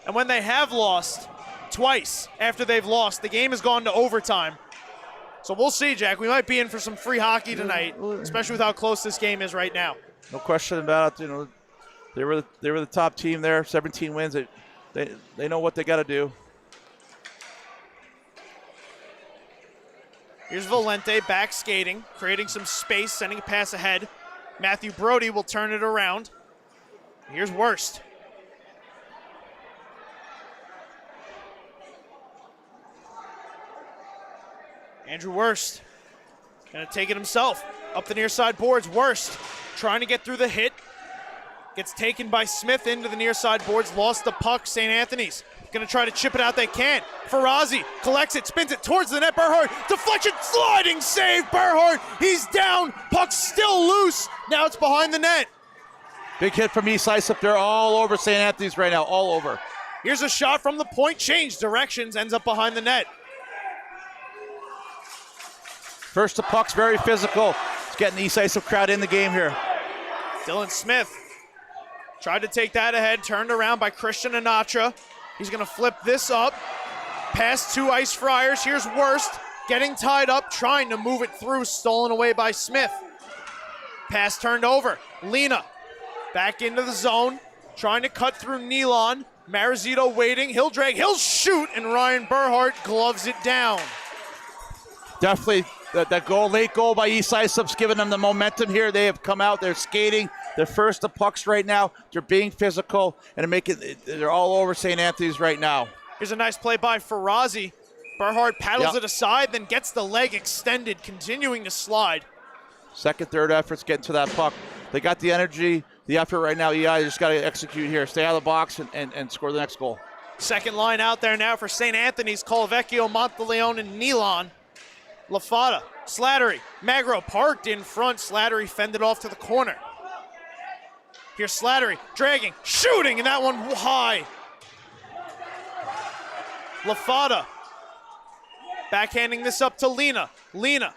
And when they have lost twice after they've lost, the game has gone to overtime. So we'll see, Jack. We might be in for some free hockey tonight, especially with how close this game is right now. No question about it. You know, they were the top team there. 17 wins. They know what they got to do. Here's Valente back skating, creating some space, sending a pass ahead. Matthew Brody will turn it around. Here's Worst. Andrew Worst gonna take it himself. Up the near side boards, Worst trying to get through the hit. Gets taken by Smith into the near side boards, lost the puck. St. Anthony's gonna try to chip it out, they can't. Ferrazzi collects it, spins it towards the net. Burhart, deflection, sliding save. Burhart, he's down, puck's still loose. Now it's behind the net. Big hit from East Islip. They're all over St. Anthony's right now, all over. Here's a shot from the point, change directions, ends up behind the net. First the puck's very physical. It's getting the East Islip crowd in the game here. Dylan Smith tried to take that ahead, turned around by Christian Anatra. He's gonna flip this up. Pass to Ice Friars. Here's Worst. getting tied up, trying to move it through, stolen away by Smith. Pass turned over. Lena back into the zone, trying to cut through Nealon. Marizito waiting, he'll drag, he'll shoot, and Ryan Burhart gloves it down. Definitely that goal, late goal by East Islip's giving them the momentum here. They have come out, they're skating. They're first to pucks right now. They're being physical, and they're all over St. Anthony's right now. Here's a nice play by Farazi. Burhart paddles it aside, then gets the leg extended, continuing to slide. Second, third efforts getting to that puck. They got the energy, the effort right now. EI just got to execute here. Stay out of the box and score the next goal. Second line out there now for St. Anthony's. Colavecchio, Monteleone, and Nealon. Lafada, Slattery, Magro parked in front. Slattery fended off to the corner. Here's Slattery, dragging, shooting, and that one high. Lafada, backhanding this up to Lena. Lena,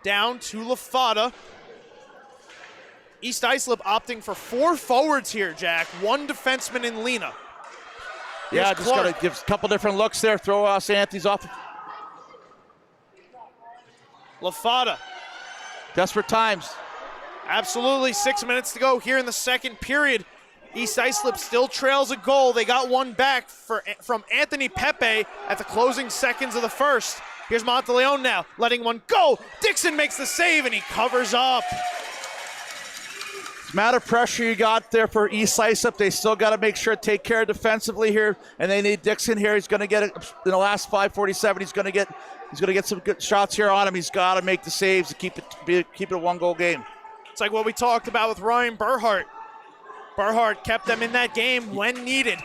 down to Lafada. East Islip opting for 4 forwards here, Jack. 1 defenseman in Lena. Yeah, just got to give a couple different looks there. Throw St. Anthony's off. Lafada. Desperate times. Absolutely, 6 minutes to go here in the second period. East Islip still trails a goal. They got one back from Anthony Pepe at the closing seconds of the first. Here's Monteleone now, letting one go. Dixon makes the save, and he covers up. It's a matter of pressure you got there for East Islip. They still got to make sure to take care defensively here, and they need Dixon here. He's going to get it in the last 5:47. He's going to get some good shots here on him. He's got to make the saves to keep it a 1-goal game. It's like what we talked about with Ryan Burhart. Burhart kept them in that game when needed.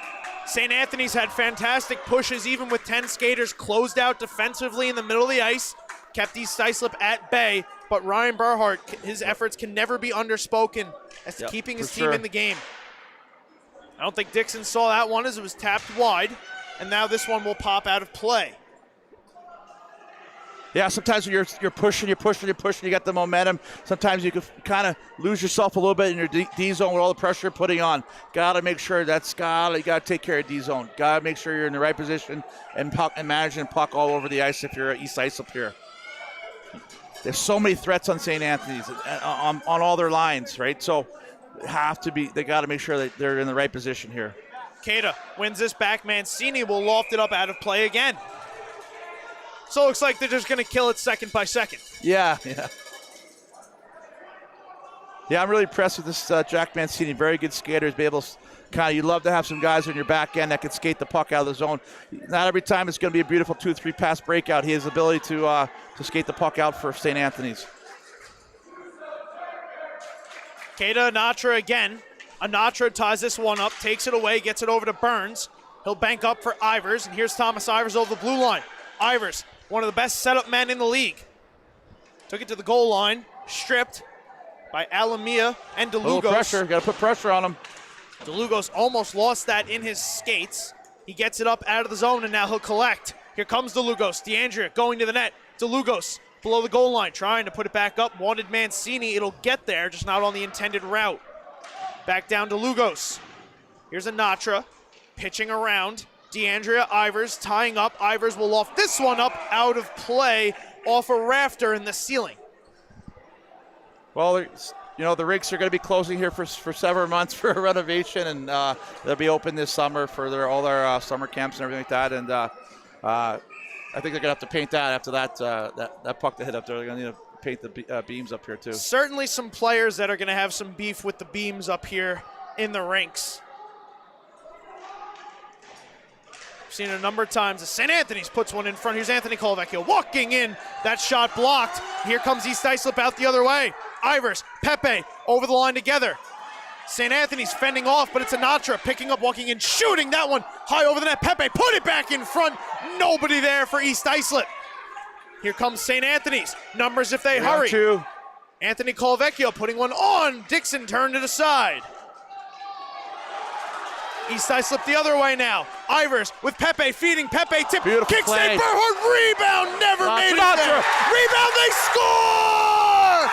St. Anthony's had fantastic pushes, even with 10 skaters, closed out defensively in the middle of the ice, kept East Islip at bay, but Ryan Burhart, his efforts can never be underspoken as to keeping his team in the game. I don't think Dixon saw that one as it was tapped wide, and now this one will pop out of play. Yeah, sometimes when you're pushing, you got the momentum. Sometimes you can kind of lose yourself a little bit in your D zone with all the pressure you're putting on. Got to make sure you got to take care of D zone. Got to make sure you're in the right position and managing puck all over the ice if you're at East Islip here. There's so many threats on St. Anthony's on all their lines, right? So they got to make sure that they're in the right position here. Keita wins this back. Mancini will loft it up out of play again. So it looks like they're just going to kill it second by second. Yeah, I'm really impressed with this Jack Mancini. Very good skaters. Be able to you'd love to have some guys on your back end that can skate the puck out of the zone. Not every time it's going to be a beautiful 2-3 pass breakout. He has the ability to skate the puck out for St. Anthony's. Keita Anatra again. Anatra ties this one up, takes it away, gets it over to Burns. He'll bank up for Ivers, and here's Thomas Ivers over the blue line. Ivers, one of the best setup men in the league. Took it to the goal line, stripped by Alamia and DeLugos. Little pressure, got to put pressure on him. DeLugos almost lost that in his skates. He gets it up out of the zone, and now he'll collect. Here comes DeLugos. DeAndrea going to the net. DeLugos below the goal line, trying to put it back up. Wanted Mancini. It'll get there, just not on the intended route. Back down to Lugos. Here's Anatra pitching around. DeAndrea, Ivers tying up. Ivers will loft this one up out of play off a rafter in the ceiling. Well, the rinks are going to be closing here for several months for a renovation, and they'll be open this summer for all their summer camps and everything like that. And I think they're going to have to paint that after that puck that hit up there. They're going to need to paint the beams up here too. Certainly some players that are going to have some beef with the beams up here in the rinks. Seen it a number of times as St. Anthony's puts one in front. Here's Anthony Colavecchio walking in. That shot blocked. Here comes East Islip out the other way. Ivers, Pepe over the line together. St. Anthony's fending off, but it's Anatra picking up, walking in, shooting that one high over the net. Pepe put it back in front. Nobody there for East Islip. Here comes St. Anthony's. Numbers if they hurry. Anthony Colavecchio putting one on. Dixon turned it aside. East Islip the other way now. Ivers with Pepe feeding. Pepe tip. Beautiful kicks play. in. Burhart rebound. Never made it there. Rebound. They score!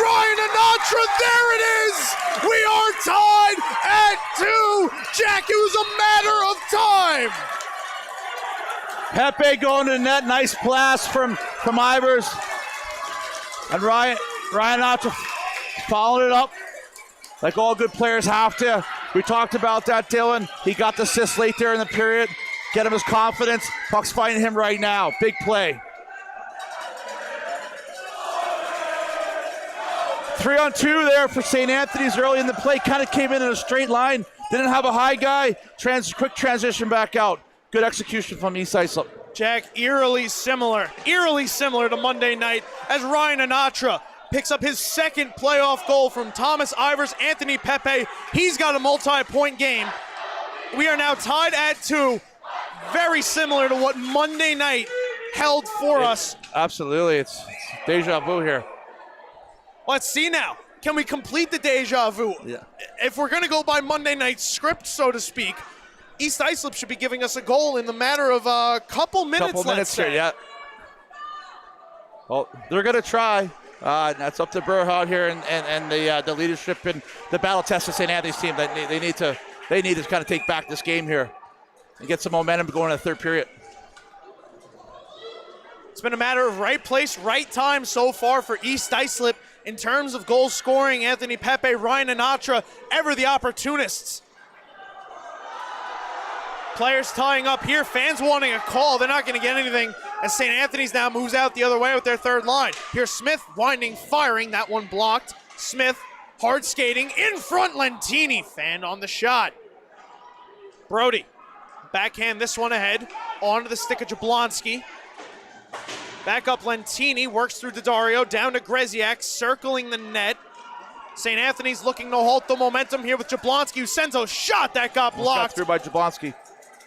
Ryan Anatra. There it is. We are tied at 2. Jack, it was a matter of time. Pepe going to the net. Nice blast from Ivers. And Ryan Otra following it up like all good players have to. We talked about that, Dylan. He got the assist late there in the period. Get him his confidence. Puck's fighting him right now. Big play. 3-on-2 there for St. Anthony's early in the play. Kind of came in a straight line. Didn't have a high guy. Quick transition back out. Good execution from East Islip. Jack, eerily similar to Monday night as Ryan Anatra picks up his second playoff goal from Thomas Ivers, Anthony Pepe. He's got a multi-point game. We are now tied at 2. Very similar to what Monday night held for us. Absolutely. It's deja vu here. Let's see now. Can we complete the deja vu? Yeah. If we're going to go by Monday night's script, so to speak, East Islip should be giving us a goal in the matter of a couple minutes, let's say. Here, yeah. Well, they're going to try. That's up to Burhout here and the leadership and the battle tested St. Anthony's team. They need to kind of take back this game here and get some momentum going in the third period. It's been a matter of right place, right time so far for East Islip in terms of goal scoring. Anthony Pepe, Ryan Anatra, ever the opportunists. Players tying up here, fans wanting a call. They're not going to get anything as St. Anthony's now moves out the other way with their third line. Here's Smith winding, firing. That one blocked. Smith hard skating in front. Lentini fanned on the shot. Brody backhand this one ahead. Onto the stick of Jablonski. Back up Lentini, works through Daddario, down to Greziak, circling the net. St. Anthony's looking to halt the momentum here with Jablonski, who sends a shot that got blocked. Got through by Jablonski.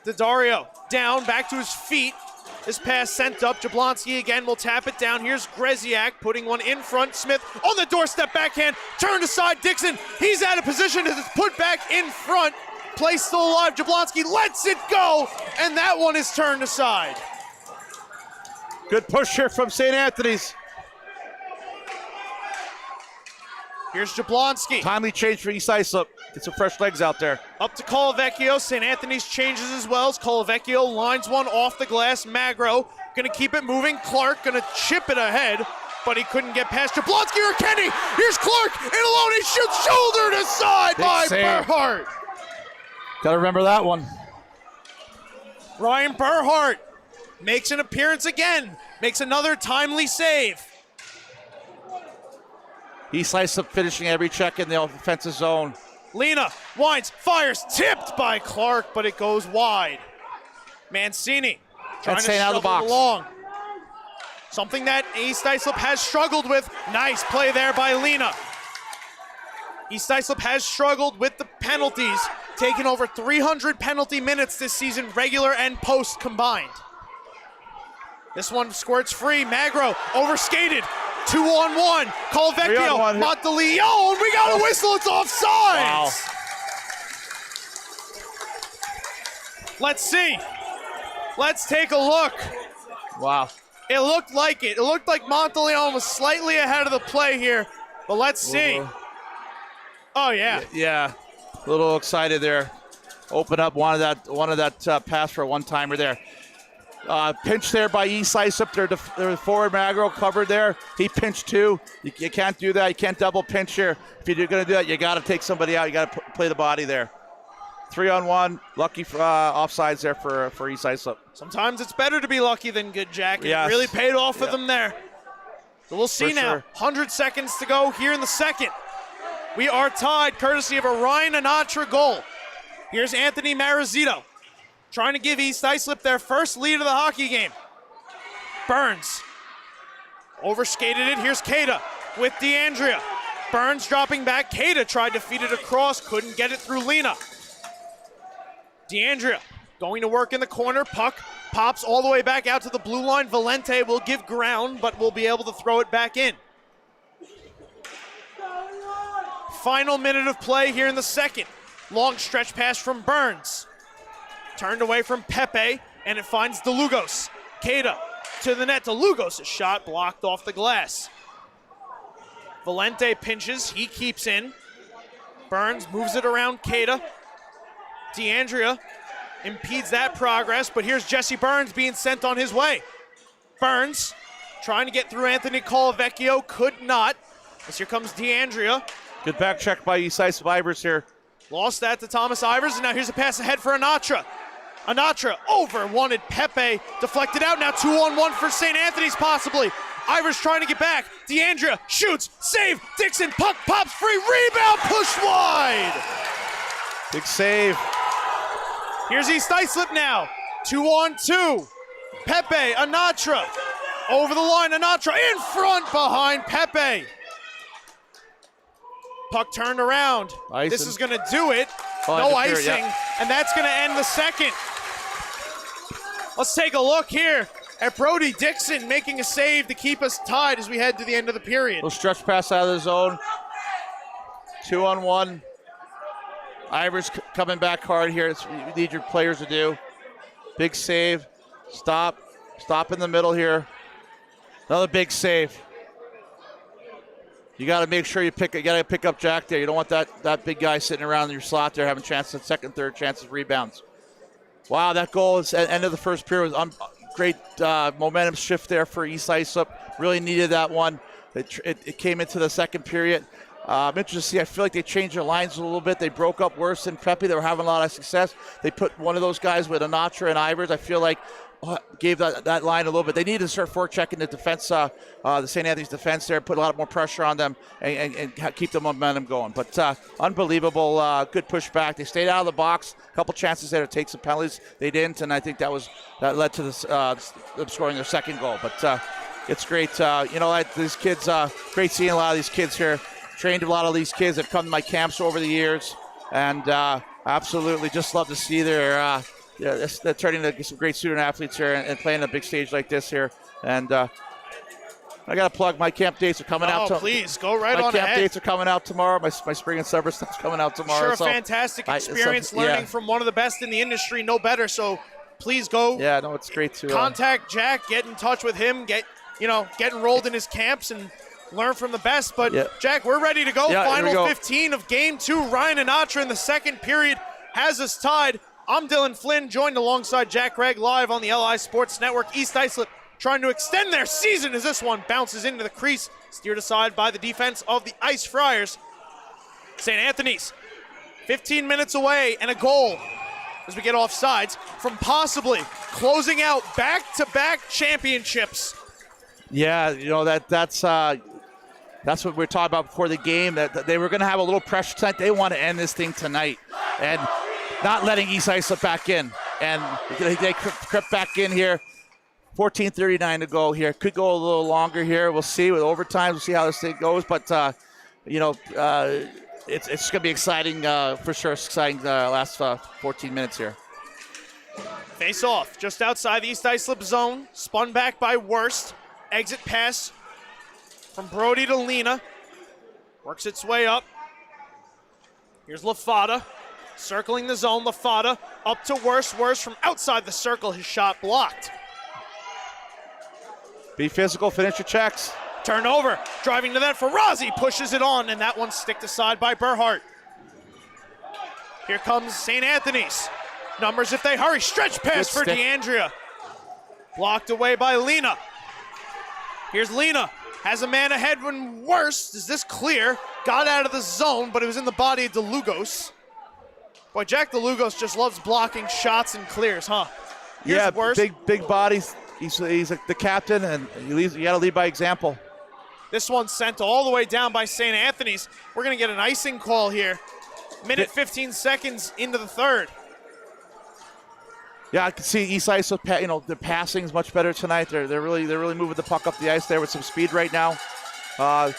Daddario down, back to his feet. This pass sent up. Jablonski again will tap it down. Here's Greziak putting one in front. Smith on the doorstep backhand, turned aside. Dixon, he's out of position as it's put back in front. Play still alive. Jablonski lets it go, and that one is turned aside. Good push here from St. Anthony's. Here's Jablonski. Timely change for East Islip. Get some fresh legs out there. Up to Colavecchio. St. Anthony's changes as well. As Colavecchio lines one off the glass. Magro going to keep it moving. Clark going to chip it ahead, but he couldn't get past Jablonski or Kenny. Here's Clark in alone. He shoots shoulder to side by Burhart. Got to remember that one. Ryan Burhart makes an appearance again. Makes another timely save. East Islip finishing every check in the offensive zone. Lena winds, fires, tipped by Clark, but it goes wide. Mancini trying to shove it along. Something that East Islip has struggled with. Nice play there by Lena. East Islip has struggled with the penalties, taking over 300 penalty minutes this season, regular and post combined. This one squirts free. Magro overskated. 2-on-1. Colavecchio, Monteleone. We got a whistle. It's offside. Wow. Let's see. Let's take a look. Wow. It looked like it. It looked like Monteleone was slightly ahead of the play here, but let's see. Oh yeah. Yeah. A little excited there. Open up one of that pass for a one-timer there. Pinch there by East Islip. Their forward Magro covered there. He pinched two. You can't do that. You can't double pinch here. If you're going to do that, you got to take somebody out. You got to play the body there. 3-on-1. Lucky offsides there for East Islip. Sometimes it's better to be lucky than good, Jack. Yes. It really paid off for them there. So we'll see now. Sure. 100 seconds to go here in the second. We are tied courtesy of a Ryan Anatra goal. Here's Anthony Marizito, trying to give East Islip their first lead of the hockey game. Burns overskated it. Here's Cada with DeAndrea. Burns dropping back. Cada tried to feed it across. Couldn't get it through Lena. DeAndrea going to work in the corner. Puck pops all the way back out to the blue line. Valente will give ground, but will be able to throw it back in. Final minute of play here in the second. Long stretch pass from Burns. Turned away from Pepe, and it finds DeLugos. Cada to the net. DeLugos' shot blocked off the glass. Valente pinches. He keeps in. Burns moves it around Cada. DeAndrea impedes that progress, but here's Jesse Burns being sent on his way. Burns trying to get through Anthony Colavecchio, could not. As here comes DeAndrea. Good back check by East Islip Ivers here. Lost that to Thomas Ivers, and now here's a pass ahead for Anatra. Anatra over, wanted Pepe, deflected out, now 2-on-1 for St. Anthony's possibly. Ivers trying to get back, DeAndrea shoots, save, Dixon, puck pops free, rebound, pushed wide. Big save. Here's East Islip now, 2-on-2. Pepe, Anatra, over the line, Anatra in front behind Pepe. Puck turned around. Icing. This is gonna do it. Oh, no icing, and that's gonna end the second. Let's take a look here at Brody Dixon making a save to keep us tied as we head to the end of the period. Little stretch pass out of the zone. 2-on-1. Ivers coming back hard here. It's what you need your players to do. Big save. Stop in the middle here. Another big save. You got to make sure you got to pick up Jack there. You don't want that big guy sitting around in your slot there having chances, second, third chances, rebounds. Wow, that goal is at the end of the first period was great momentum shift there for East Islip. Really needed that one. It came into the second period. I'm interested to see. I feel like they changed their lines a little bit. They broke up worse than Pepe. They were having a lot of success. They put one of those guys with Anatra and Ivers. I feel like gave that line a little bit. They needed to start forechecking the defense, the St. Anthony's defense there, put a lot more pressure on them and keep the momentum going. But unbelievable, good pushback. They stayed out of the box. A couple chances there to take some penalties. They didn't, and I think that led to them scoring their second goal. But it's great. These kids, great seeing a lot of these kids here. Trained a lot of these kids that come to my camps over the years, and absolutely just love to see they're turning into some great student athletes here and playing on a big stage like this here. And I got to plug, my camp dates are coming out. Please, go right on ahead. My camp dates are coming out tomorrow. My spring and summer stuff's coming out tomorrow. Sure, a fantastic experience learning from one of the best in the industry, no better. So please go. Yeah, no, it's great to contact Jack, get in touch with him, get enrolled in his camps and learn from the best. But Jack, we're ready to go. Final 15 of game 2. Ryan Anatra in the second period has us tied. I'm Dylan Flynn, joined alongside Jack Gregg live on the LI Sports Network. East Islip trying to extend their season as this one bounces into the crease, steered aside by the defense of the Ice Friars. St. Anthony's 15 minutes away and a goal as we get off sides from possibly closing out back-to-back championships. Yeah, that's what we were talking about before the game, that they were going to have a little pressure tonight. They want to end this thing tonight and not letting East Islip back in. And they crept back in here. 14:39 to go here. Could go a little longer here. We'll see with overtime. We'll see how this thing goes. But, it's going to be exciting for sure. Exciting last 14 minutes here. Face off just outside the East Islip zone. Spun back by Worst. Exit pass from Brody to Lena. Works its way up. Here's LaFada. Circling the zone. LaFada up to Worst. Worst from outside the circle. His shot blocked. Be physical. Finish your checks. Turnover. Driving to that for Razi. Pushes it on, and that one sticked aside by Burhart. Here comes St. Anthony's. Numbers if they hurry. Stretch pass for DeAndrea. Blocked away by Lena. Here's Lena. Has a man ahead when Worst. Is this clear? Got out of the zone, but it was in the body of DeLugos. Boy, Jack DeLugos just loves blocking shots and clears, huh? Here's Worst. big bodies. He's the captain, and you got to lead by example. This one's sent all the way down by St. Anthony's. We're going to get an icing call here. Minute 15 seconds into the third. Yeah, I can see East Islip. Their passing is much better tonight. They're really moving the puck up the ice there with some speed right now. But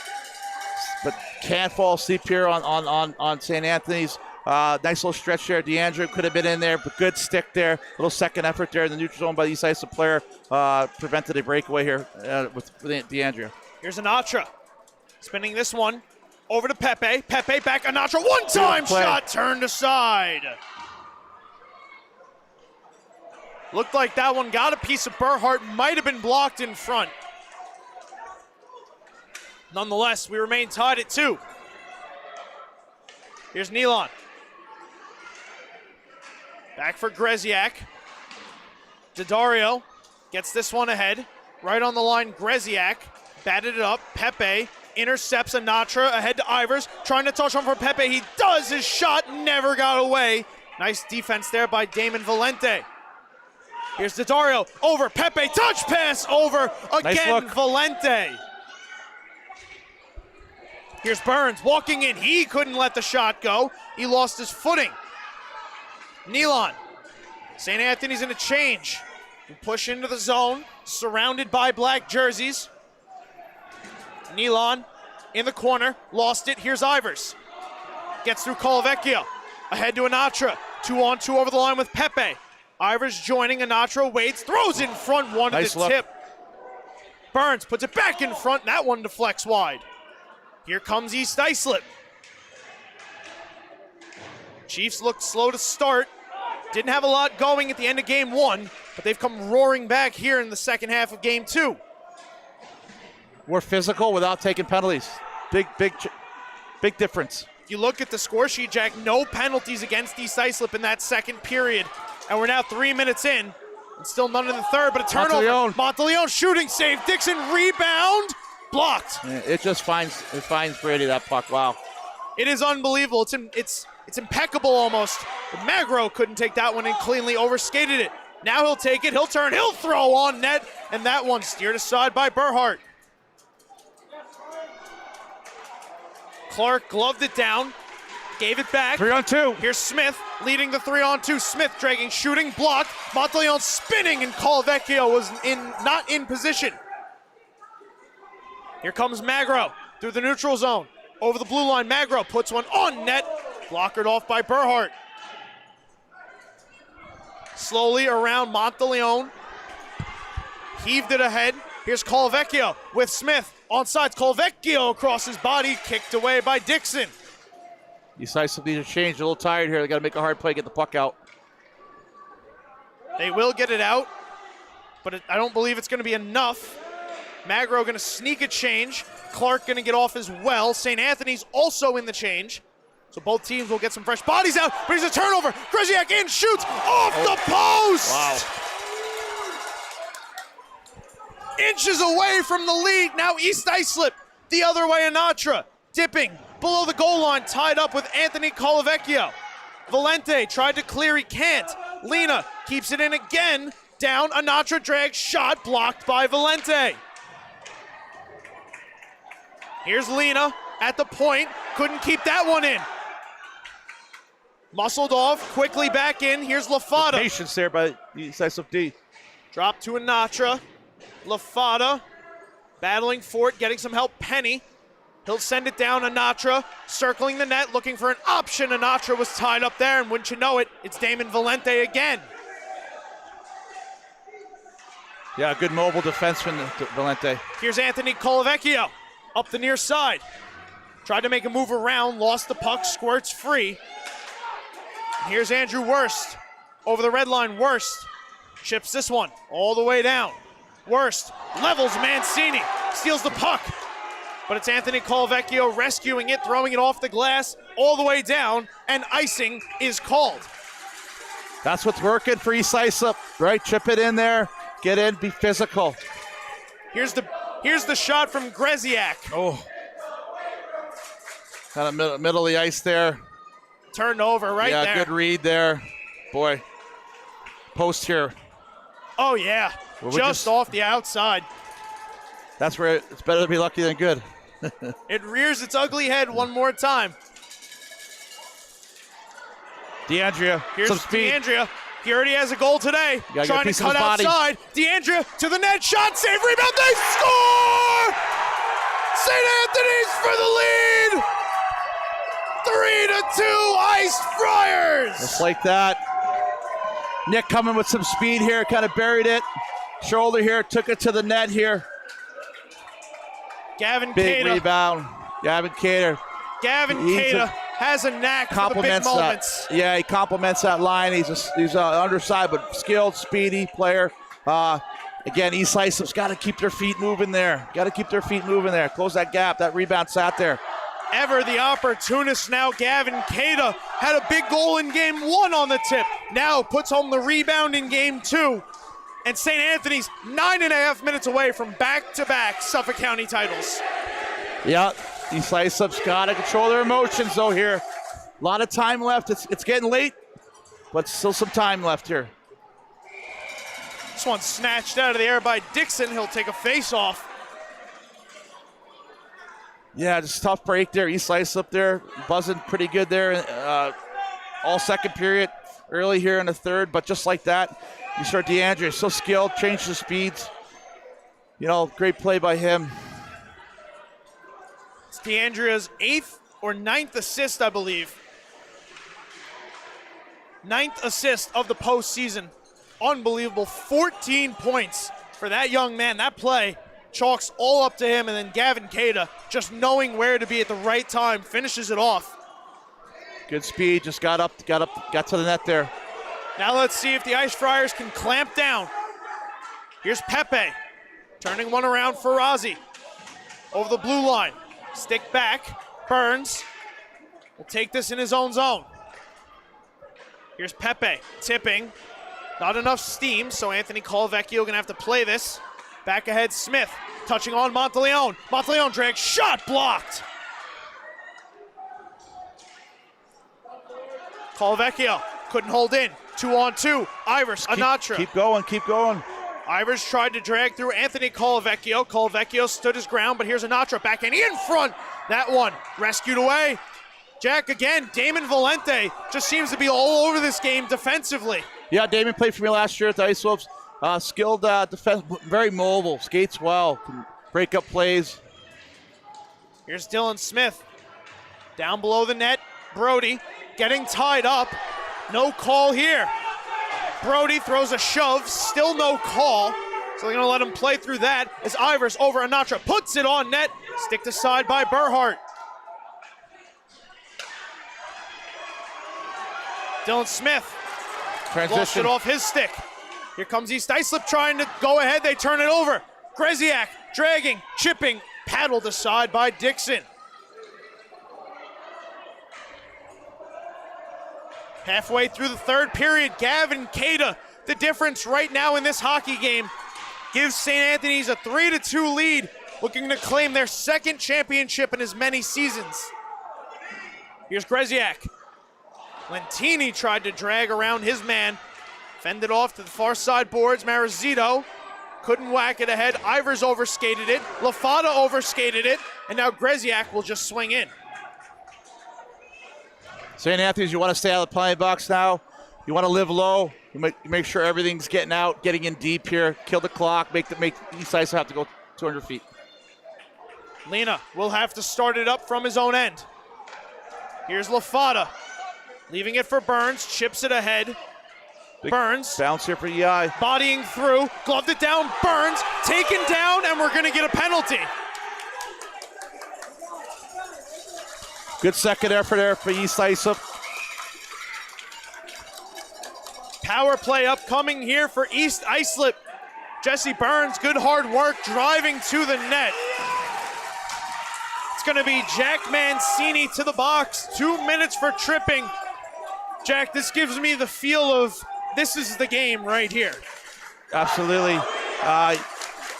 can't fall asleep here on St. Anthony's. Nice little stretch there. DeAndrea could have been in there, but good stick there. Little second effort there in the neutral zone by the East Islip player. Prevented a breakaway here with DeAndrea. Here's Anatra. Spinning this one over to Pepe. Pepe back. Anatra. One-time shot turned aside. Looked like that one got a piece of Burhart. Might have been blocked in front. Nonetheless, we remain tied at 2. Here's Nealon. Back for Greziak. Daddario gets this one ahead. Right on the line, Greziak batted it up. Pepe intercepts Anatra ahead to Ivers. Trying to touch on for Pepe. He does. His shot never got away. Nice defense there by Damon Valente. Here's Daddario over Pepe. Touch pass over again. Nice Valente. Here's Burns walking in. He couldn't let the shot go. He lost his footing. Nealon. St. Anthony's in a change. We push into the zone, surrounded by black jerseys. Nealon in the corner, lost it. Here's Ivers. Gets through Colavecchio. Ahead to Anatra. 2-on-2 over the line with Pepe. Ivers joining. Anatra waits, throws in front, one to the tip. Burns puts it back in front, and that one deflects wide. Here comes East Islip. Chiefs looked slow to start. Didn't have a lot going at the end of game 1, but they've come roaring back here in the second half of game 2. More physical without taking penalties. Big difference. If you look at the score sheet, Jack, no penalties against East Islip in that second period. And we're now 3 minutes in, and still none in the third, but a turnover. Monteleone shooting save. Dixon rebound. Blocked. Yeah, it finds Brady that puck. Wow. It is unbelievable. It's impeccable almost. But Magro couldn't take that one and cleanly overskated it. Now he'll take it, he'll turn, he'll throw on net, and that one steered aside by Burhart. Clark gloved it down, gave it back. 3-on-2. Here's Smith leading the 3-on-2. Smith dragging, shooting, blocked. Monteleone spinning, and Colavecchio was not in position. Here comes Magro through the neutral zone. Over the blue line, Magro puts one on net. Blockered off by Burhart. Slowly around Monteleone. Heaved it ahead. Here's Colavecchio with Smith. Onside, Colavecchio across his body. Kicked away by Dixon. East Islip need to change. A little tired here. They got to make a hard play, get the puck out. They will get it out, but I don't believe it's going to be enough. Magro going to sneak a change. Clark going to get off as well. St. Anthony's also in the change. So both teams will get some fresh bodies out, but here's a turnover. Greziak in, shoots off the post! Wow. Inches away from the lead. Now East Islip the other way. Anatra dipping below the goal line, tied up with Anthony Colavecchio. Valente tried to clear, he can't. Lena keeps it in again. Down, Anatra drags, shot blocked by Valente. Here's Lena at the point, couldn't keep that one in. Muscled off, quickly back in. Here's Lafada. Patience there by East Islip D. Drop to Anatra. Lafada battling for it, getting some help. Penny. He'll send it down. Anatra circling the net, looking for an option. Anatra was tied up there, and wouldn't you know it, it's Damon Valente again. Yeah, good mobile defenseman, Valente. Here's Anthony Colavecchio up the near side. Tried to make a move around, lost the puck, squirts free. Here's Andrew Wurst over the red line. Wurst chips this one all the way down. Wurst levels Mancini, steals the puck, but it's Anthony Colavecchio rescuing it, throwing it off the glass all the way down, and icing is called. That's what's working for East Islip, right? Chip it in there, get in, be physical. Here's the shot from Greziak. Oh, kind of middle of the ice there. Turned over right there. Yeah, good read there. Boy, post here. Oh, yeah, just off the outside. That's where it's better to be lucky than good. It rears its ugly head one more time. DeAndrea, here's some speed. DeAndrea. He already has a goal today. Trying to cut outside. DeAndrea to the net. Shot, save, rebound. They score! St. Anthony's for the lead. 3-2 Iced Friars. Just like that. Nick coming with some speed here. Kind of buried it. Shoulder here. Took it to the net here. Gavin Big Cada. Rebound. Gavin Cada. Gavin Cada has a knack for the big moments. Yeah, he complements that line. He's underside, but skilled, speedy player. Again, East Islip's got to keep their feet moving there. Got to keep their feet moving there. Close that gap. That rebound sat there. Ever the opportunist now, Gavin Cada had a big goal in game 1 on the tip. Now puts home the rebound in game 2. And St. Anthony's 9.5 minutes away from back-to-back Suffolk County titles. Yeah, these Islip's got to control their emotions though here. A lot of time left. It's getting late, but still some time left here. This one snatched out of the air by Dixon. He'll take a face-off. Yeah, just tough break there. East Islip there, buzzing pretty good there. All second period, early here in the third, but just like that, you start DeAndre, so skilled, changed the speeds. You know, great play by him. It's DeAndrea's 8th or 9th assist, I believe. 9th assist of the postseason. Unbelievable, 14 points for that young man. That play chalks all up to him, and then Gavin Cada, just knowing where to be at the right time, finishes it off. Good speed, just got to the net there. Now let's see if the Ice Friars can clamp down. Here's Pepe, turning one around for Razi. Over the blue line, stick back, Burns will take this in his own zone. Here's Pepe, tipping, not enough steam, so Anthony Colavecchio gonna have to play this. Back ahead, Smith, touching on Monteleone. Monteleone drag, shot blocked. Colavecchio couldn't hold in. 2-on-2, Ivers, Anatra. Keep going. Ivers tried to drag through Anthony Colavecchio. Colavecchio stood his ground, but here's Anatra back in front. That one rescued away. Jack again, Damon Valente just seems to be all over this game defensively. Yeah, Damon played for me last year at the Islip's. Skilled defense, very mobile, skates well, can break up plays. Here's Dylan Smith. Down below the net, Brody getting tied up. No call here. Brody throws a shove, still no call. So they're gonna let him play through that as Ivers over Anatra puts it on net. Sticked aside by Burhart. Dylan Smith Transition. lost it off his stick. Here comes East Islip trying to go ahead. They turn it over. Greziak dragging, chipping, paddled aside by Dixon. Halfway through the third period, Gavin Cada, the difference right now in this hockey game, gives St. Anthony's a 3-2 lead, looking to claim their second championship in as many seasons. Here's Greziak. Lentini tried to drag around his man. Fended off to the far side boards. Marizito couldn't whack it ahead. Ivers overskated it. Lafada overskated it. And now Greziak will just swing in. St. Anthony's, you want to stay out of the penalty box now. You want to live low. You make sure everything's getting out, getting in deep here. Kill the clock. Make East Islip have to go 200 feet. Lena will have to start it up from his own end. Here's Lafada. Leaving it for Burns. Chips it ahead. Big Burns. Bounce here for EI. Bodying through. Gloved it down. Burns. Taken down, and we're going to get a penalty. Good second effort there for East Islip. Power play upcoming here for East Islip. Jesse Burns, good hard work, driving to the net. It's going to be Jack Mancini to the box. 2 minutes for tripping. Jack, this gives me the feel of this is the game right here. Absolutely.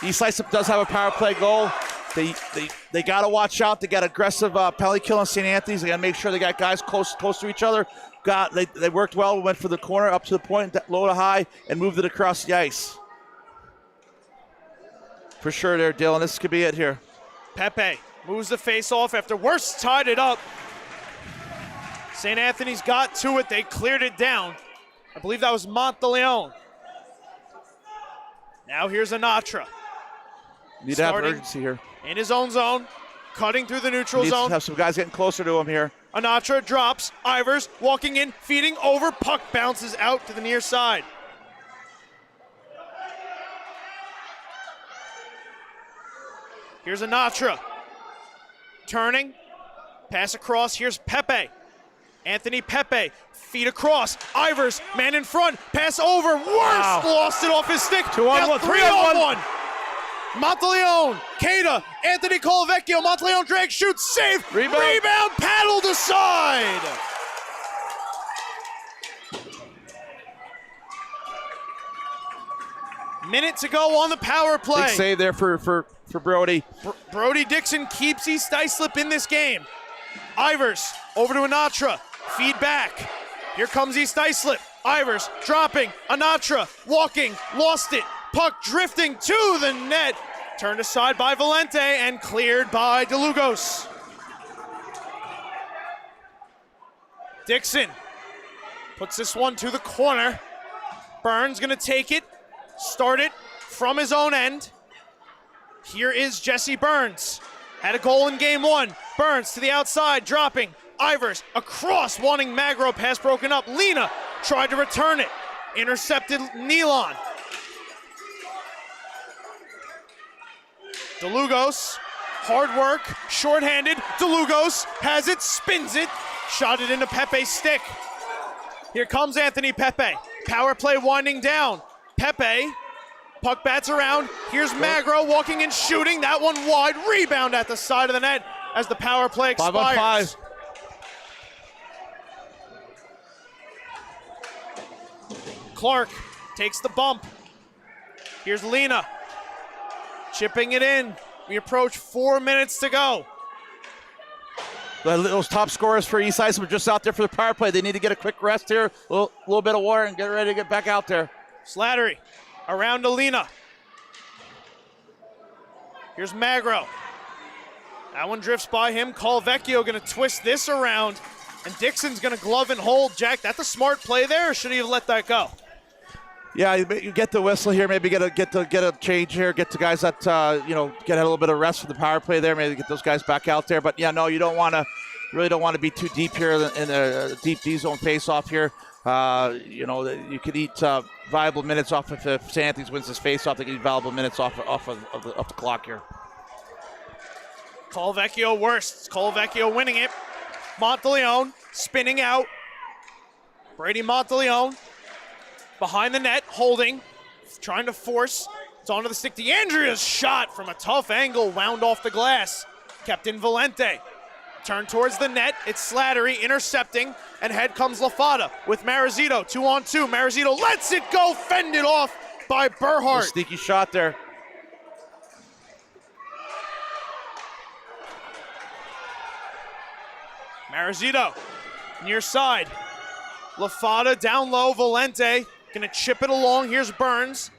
East Islip does have a power play goal. They got to watch out. They got aggressive penalty kill on St. Anthony's. They got to make sure they got guys close to each other. They worked well. Went for the corner up to the point, low to high, and moved it across the ice. For sure there, Dylan. This could be it here. Pepe moves the face off after Worst tied it up. St. Anthony's got to it. They cleared it down. I believe that was Monteleone. Now here's Anatra. Need to have urgency here. In his own zone, cutting through the neutral Needs zone. to have some guys getting closer to him here. Anatra drops. Ivers walking in, feeding over. Puck bounces out to the near side. Here's Anatra. Turning. Pass across. Here's Pepe. Anthony Pepe. Feed across. Ivers, man in front. Pass over. Worst. Wow. Lost it off his stick. 2-on-1. 3-on-1. Monteleone, Cada, Anthony Colavecchio, Monteleone drag, shoots, save, rebound, paddled aside. Minute to go on the power play. Big save there for Brody. Brody Dixon keeps East Islip in this game. Ivers over to Anatra, feed back. Here comes East Islip. Ivers dropping, Anatra walking, lost it. Puck drifting to the net. Turned aside by Valente and cleared by DeLugos. Dixon puts this one to the corner. Burns gonna take it, start it from his own end. Here is Jesse Burns. Had a goal in game one. Burns to the outside, dropping. Ivers across, wanting Magro, pass broken up. Lena tried to return it. Intercepted Nealon. DeLugos, hard work, shorthanded. DeLugos has it, spins it, shot it into Pepe's stick. Here comes Anthony Pepe. Power play winding down. Pepe, puck bats around. Here's Magro walking and shooting. That one wide, rebound at the side of the net as the power play expires. 5-on-5. Clark takes the bump. Here's Lena. Chipping it in. We approach 4 minutes to go. Those top scorers for East Islip are just out there for the power play. They need to get a quick rest here, a little bit of water, and get ready to get back out there. Slattery around to Lena. Here's Magro. That one drifts by him. Colavecchio going to twist this around, and Dixon's going to glove and hold. Jack, that's a smart play there, or should he have let that go? Yeah, you get the whistle here. Maybe get a change here. Get the guys that get a little bit of rest for the power play there. Maybe get those guys back out there. But yeah, no, you really don't want to be too deep here in a deep D zone face-off here. You could eat viable minutes off if St. Anthony's wins this face-off. They can eat valuable minutes off the clock here. Colavecchio worst. Colavecchio winning it. Monteleone spinning out. Brady Monteleone behind the net, holding, trying to force. It's onto the stick. DeAndrea's shot from a tough angle, wound off the glass. Kept in Valente. Turned towards the net. It's Slattery intercepting, and ahead comes LaFada with Marizito. 2-on-2. Marizito lets it go, fended off by Berhart. Sneaky shot there. Marizito, near side. LaFada down low, Valente gonna chip it along. Here's Burns,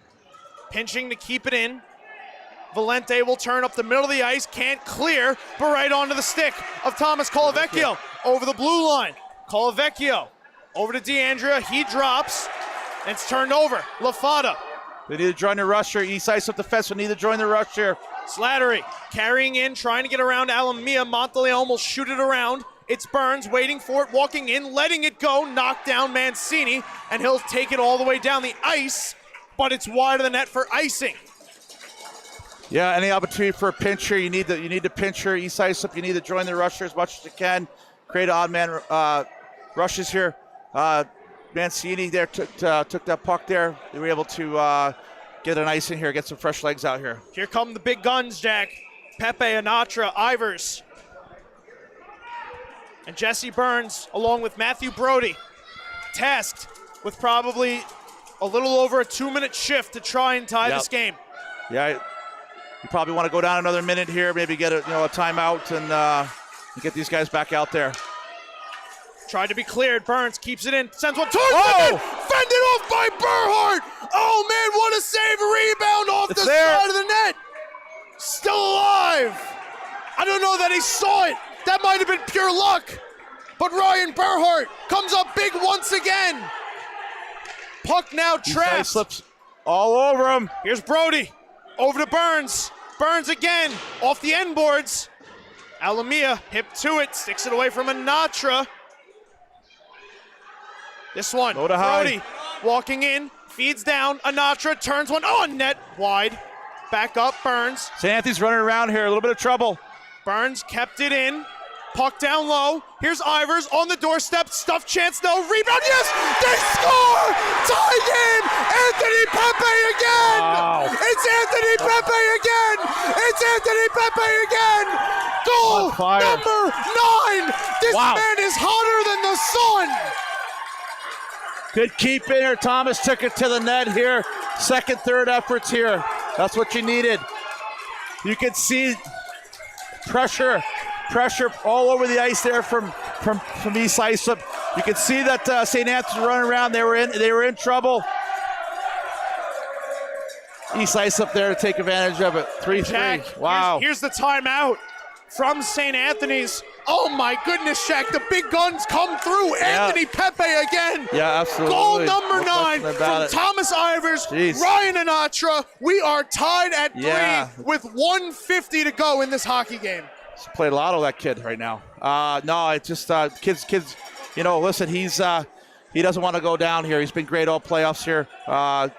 pinching to keep it in. Valente will turn up the middle of the ice, can't clear, but right onto the stick of Thomas Colavecchio. Over the blue line, Colavecchio over to DeAndrea, he drops, and it's turned over. LaFada. They need to join the rush here. East Islip defense will need to join the rush here. Slattery carrying in, trying to get around Alamia. Monteleone will shoot it around. It's Burns waiting for it, walking in, letting it go, knock down Mancini, and he'll take it all the way down the ice, but it's wide of the net for icing. Yeah, any opportunity for a pinch here, you need to pinch here. East Islip, you need to join the rush here as much as you can. Create odd man rushes here. Mancini there took that puck there. They were able to get an icing here, get some fresh legs out here. Here come the big guns, Jack. Pepe, Anatra, Ivers. And Jesse Burns, along with Matthew Brody, tasked with probably a little over a 2-minute shift to try and tie this game. Yeah, you probably want to go down another minute here, maybe get a timeout and get these guys back out there. Tried to be cleared. Burns keeps it in, sends one towards the net, fended off by Berhart. Oh man, what a save! Rebound off the side of the net. Still alive. I don't know that he saw it. That might have been pure luck. But Ryan Berhart comes up big once again. Puck now trapped. Slips all over him. Here's Brody. Over to Burns. Burns again. Off the end boards. Alamia hip to it. Sticks it away from Anatra. This one. Brody walking in. Feeds down. Anatra turns one on net. Wide. Back up. Burns. St. Anthony's running around here. A little bit of trouble. Burns kept it in. Puck down low. Here's Ivers on the doorstep. Stuffed chance, no. Rebound, yes! They score! Tie game! Anthony Pepe again! Wow. It's Anthony Pepe again! It's Anthony Pepe again! Goal number 9! This man is hotter than the sun! Good keep in here. Thomas took it to the net here. Second, third efforts here. That's what you needed. You can see pressure all over the ice there from East Islip. You can see that St. Anthony's running around. They were in trouble. East Islip there to take advantage of it. 3-3. Wow. Here's the timeout from St. Anthony's. Oh my goodness, Shaq, the big guns come through. Yeah. Anthony Pepe again. Yeah, absolutely. Goal number 9 from it. Thomas Ivers, Jeez. Ryan Anatra. We are tied at 3 with 1:50 to go in this hockey game. He's played lotto, that kid, right now. No, it's just kids. You know, listen, he doesn't want to go down here. He's been great all playoffs here.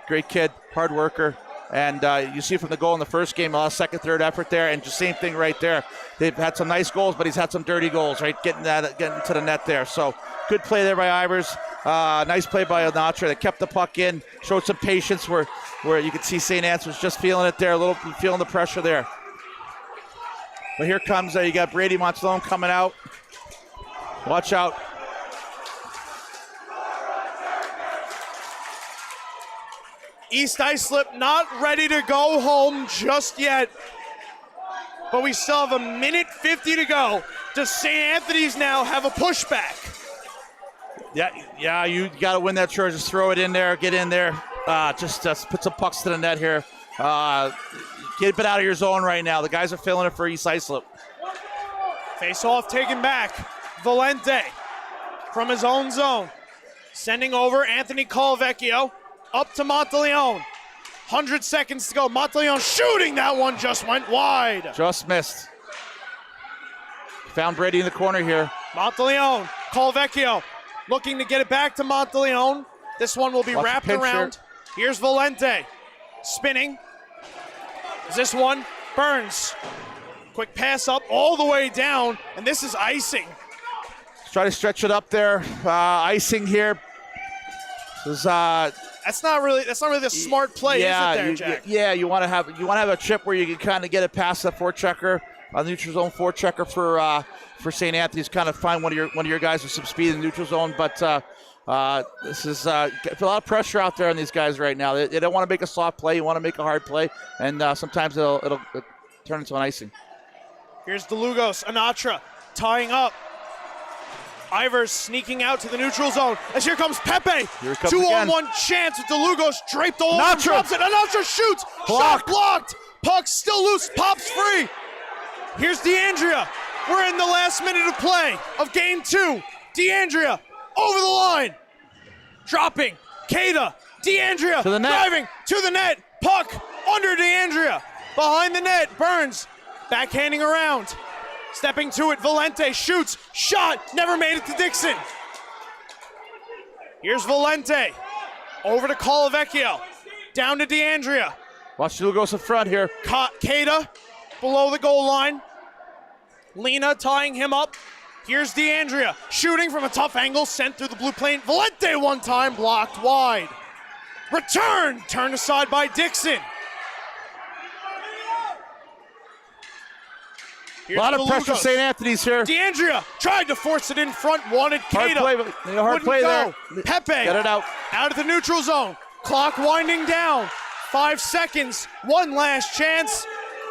Great kid, hard worker. And you see from the goal in the first game, a lot of second, third effort there, and just same thing right there. They've had some nice goals, but he's had some dirty goals, right? Getting to the net there. So good play there by Ivers. Nice play by Anatra. They kept the puck in, showed some patience where you could see St. Anne's was just feeling it there, a little feeling the pressure there. But here comes, you got Brady Montalone coming out. Watch out. East Islip not ready to go home just yet. But we still have 1:50 to go. Does St. Anthony's now have a pushback? Yeah, you got to win that chore. Just throw it in there, get in there. Just put some pucks to the net here. Get a bit out of your zone right now. The guys are feeling it for East Islip. Face off taken back. Valente from his own zone. Sending over Anthony Colvecchio up to Monteleone. 100 seconds to go. Monteleone shooting. That one just went wide. Just missed. Found Brady in the corner here. Monteleone, Colvecchio looking to get it back to Monteleone. This one will be wrapped around. Here's Valente spinning. Is this one? Burns. Quick pass up all the way down, and this is icing. Try to stretch it up there. Icing here. This is, That's not really the smart play, is it there, Jack? Yeah, you want to have a chip where you can kind of get it past the forechecker, a neutral zone forechecker for St. Anthony's. Kind of find one of your guys with some speed in the neutral zone, but this is a lot of pressure out there on these guys right now. They don't want to make a soft play. You want to make a hard play, and sometimes it'll turn into an icing. Here's DeLugos, Anatra tying up. Ivers sneaking out to the neutral zone as here comes Pepe. Here comes 2-on-1 chance with DeLugos draped all over, drops it. Anatra shoots. Shot blocked. Puck still loose. Pops free. Here's DeAndrea. We're in the last minute of play of game 2. DeAndrea over the line. Dropping. Cada. DeAndrea driving to the net. Puck under DeAndrea. Behind the net. Burns backhanding around. Stepping to it, Valente shoots, shot, never made it to Dixon. Here's Valente, over to Colvecchio, down to DeAndrea. Watch Lugos in front here. Cada, below the goal line. Lena tying him up. Here's DeAndrea, shooting from a tough angle, sent through the blue plane. Valente one time, blocked wide. Return, turned aside by Dixon. Here's a lot of pressure, St. Anthony's here. DeAndrea tried to force it in front, wanted Cada. Hard play there. Pepe get it out of the neutral zone. Clock winding down. 5 seconds. One last chance.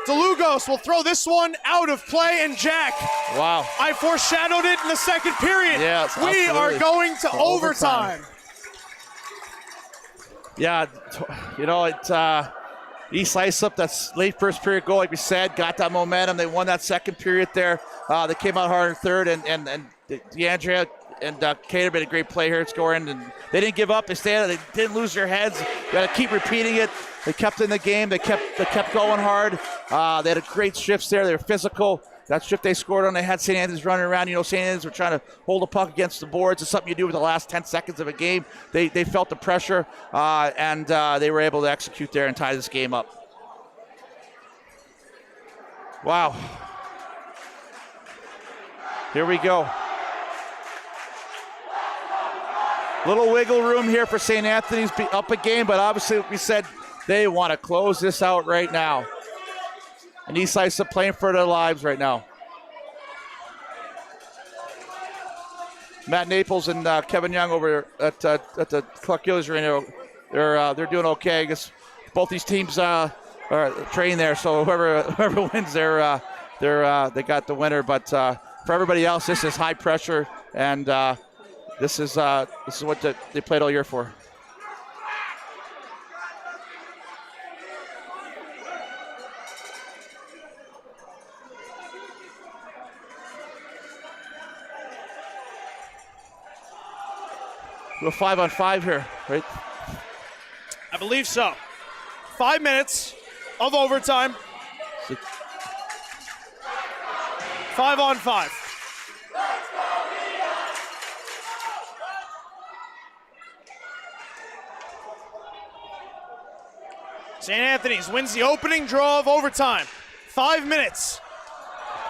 DeLugos will throw this one out of play, and Jack. Wow. I foreshadowed it in the second period. Yes, we are going to overtime. Yeah, it's East Islip, that's late first period goal, like we said, got that momentum. They won that second period there. They came out hard in third, and DeAndrea and Cater made a great play here at scoring, and they didn't give up. They didn't lose their heads. You got to keep repeating it. They kept in the game. They kept going hard. They had a great shifts there. They were physical. That shift they scored on, they had St. Anthony's running around. St. Anthony's were trying to hold the puck against the boards. It's something you do with the last 10 seconds of a game. They felt the pressure, and they were able to execute there and tie this game up. Wow. Here we go. Little wiggle room here for St. Anthony's, be up a game, but obviously, like we said, they want to close this out right now. And East Islip playing for their lives right now. Matt Naples and Kevin Young over at the Clark Gillies Arena, they're doing okay. I guess both these teams are trained there, so whoever wins, they got the winner. But for everybody else, this is high pressure, and this is what they played all year for. We're 5-on-5 here, right? I believe so. 5 minutes of overtime. 5-on-5. St. Anthony's wins the opening draw of overtime. 5 minutes.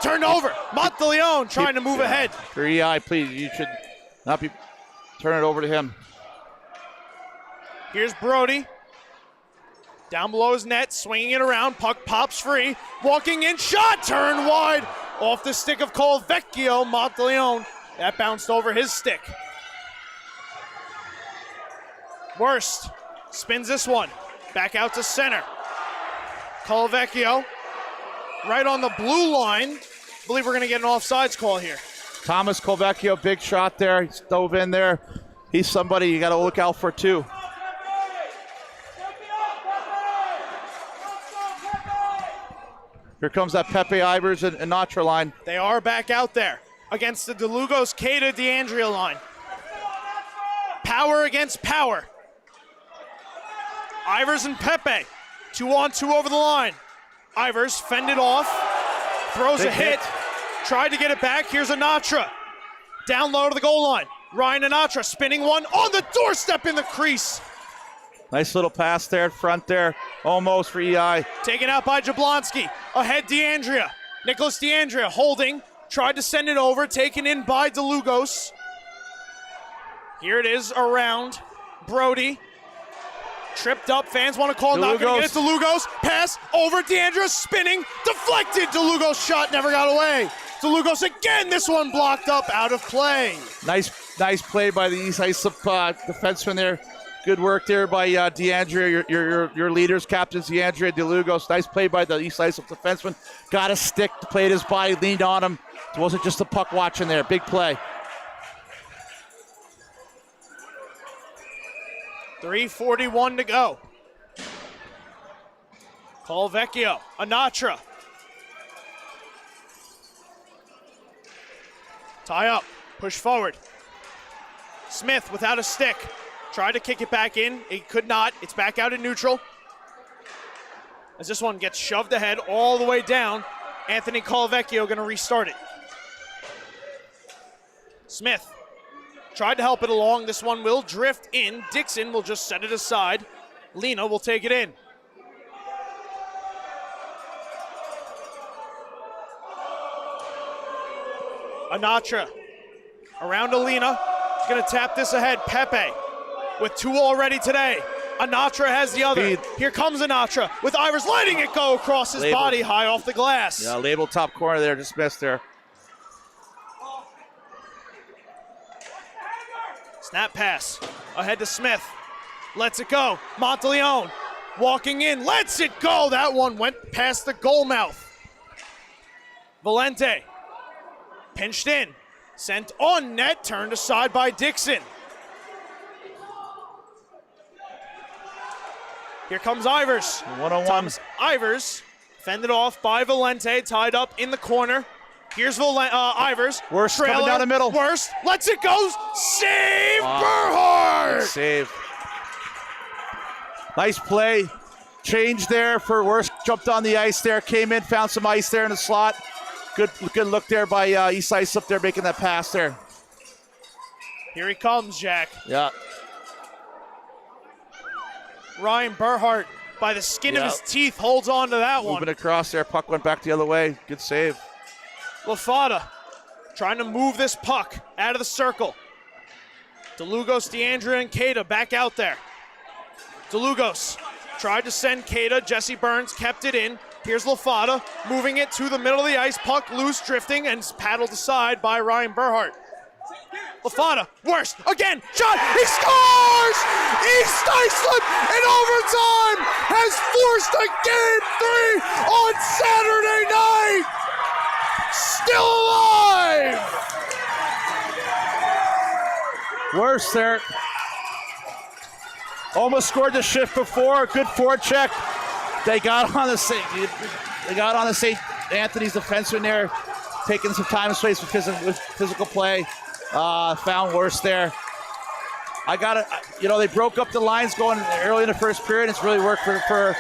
Turned over. Monteleone trying to move ahead. For EI, please, you should not be turning it over to him. Here's Brody. Down below his net, swinging it around. Puck pops free. Walking in, shot, turned wide. Off the stick of Colvecchio. Monteleone. That bounced over his stick. Worst spins this one. Back out to center. Colvecchio. Right on the blue line. I believe we're going to get an offsides call here. Thomas Colvecchio, big shot there. He dove in there. He's somebody you got to look out for, too. Here comes that Pepe Ivers and Natra line. They are back out there against the DeLugos Cada DeAndrea line. Power against power. Ivers and Pepe. 2-on-2 over the line. Ivers fended off. Throws a hit. Tried to get it back. Here's Anatra. Down low to the goal line. Ryan Anatra spinning one on the doorstep in the crease. Nice little pass there, front there. Almost for EI. Taken out by Jablonski. Ahead DeAndrea. Nicholas DeAndrea holding. Tried to send it over. Taken in by DeLugos. Here it is around Brody. Tripped up. Fans want to call. Not going to get it. DeLugos. Pass over. DeAndrea spinning. Deflected. DeLugos shot never got away. DeLugos again. This one blocked up out of play. Nice play by the East Islip defenseman there. Good work there by DeAndrea, your leaders, captains DeAndrea, DeLugos. Nice play by the East Islip defenseman. Got a stick, played his body, leaned on him. It wasn't just a puck watching there. Big play. 3:41 to go. Colvecchio, Anatra. Tie up, push forward. Smith without a stick. Tried to kick it back in. He could not. It's back out in neutral. As this one gets shoved ahead all the way down. Anthony Colvecchio going to restart it. Smith tried to help it along. This one will drift in. Dixon will just set it aside. Lena will take it in. Anatra around to Lena. He's going to tap this ahead. Pepe with 2 already today. Anatra has the other. Speed. Here comes Anatra with Ivers letting it go across his body high off the glass. Yeah, label top corner there, just missed there. Snap pass ahead to Smith. Lets it go. Monteleone walking in. Lets it go. That one went past the goal mouth. Valente pinched in. Sent on net. Turned aside by Dixon. Here comes Ivers. 1-on-1. Thomas Ivers fended off by Valente. Tied up in the corner. Here's Ivers. Worst coming down the middle. Worst. Lets it go. Save Berhard. Good save. Nice play. Change there for Worst. Jumped on the ice there. Came in, found some ice there in the slot. Good look there by East Islip there making that pass there. Here he comes, Jack. Yeah. Ryan Berhart, by the skin of his teeth, holds on to that one. Moving across there. Puck went back the other way. Good save. Lafada trying to move this puck out of the circle. DeLugos, DeAndrea, and Cada back out there. DeLugos tried to send Cada. Jesse Burns kept it in. Here's Lafada moving it to the middle of the ice. Puck loose, drifting, and paddled aside by Ryan Burhart. Lafada, worst, again, shot, he scores! East Islip in overtime has forced a Game 3 on Saturday night! Still alive! Worse there. Almost scored the shift before. Good forecheck. They got on the St. Anthony's defenseman there, taking some time and space with physical play. Found worse there. They broke up the lines going early in the first period. It's really worked for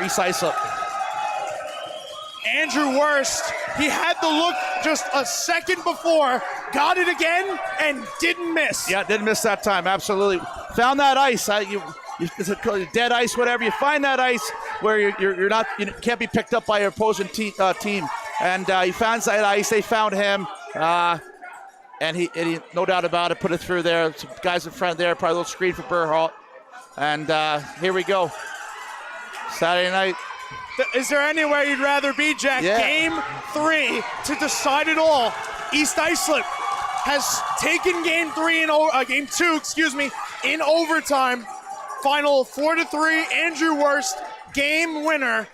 East Islip. Andrew Worst, he had the look just a second before, got it again, and didn't miss. Yeah, didn't miss that time, absolutely. Found that ice. It's a dead ice, whatever. You find that ice where you can't be picked up by your opposing team. And he found that ice. They found him. And he, no doubt about it, put it through there. Some guys in front there, probably a little screen for Burhart. And here we go. Saturday night. Is there anywhere you'd rather be, Jack? Yeah. Game 3 to decide it all. East Islip has taken Game 2, in overtime. Final 4-3. Andrew Worst, game winner.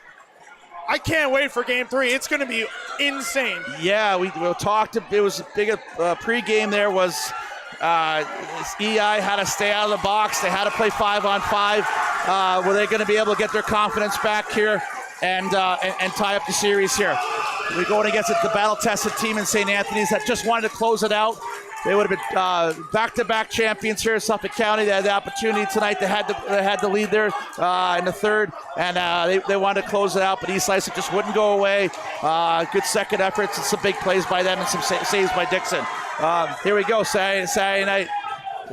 I can't wait for Game 3. It's going to be insane. Yeah, we talked. It was a big pregame. There was EI had to stay out of the box. They had to play 5-on-5. Were they going to be able to get their confidence back here and tie up the series here? We're going against the battle-tested team in St. Anthony's that just wanted to close it out. They would have been back-to-back champions here in Suffolk County. They had the opportunity tonight. They had the lead there in the third, and they wanted to close it out, but East Islip just wouldn't go away. Good second efforts and some big plays by them and some saves by Dixon. Here we go, Saturday night.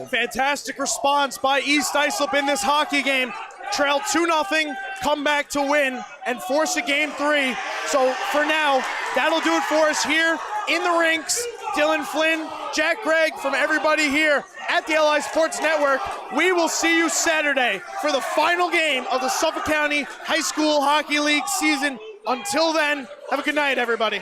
Fantastic response by East Islip in this hockey game. Trail 2-0, come back to win, and force a Game 3. So for now, that'll do it for us here in the rinks. Dylan Flynn, Jack Gregg, from everybody here at the LI Sports Network. We will see you Saturday for the final game of the Suffolk County High School Hockey League season. Until then, have a good night, everybody.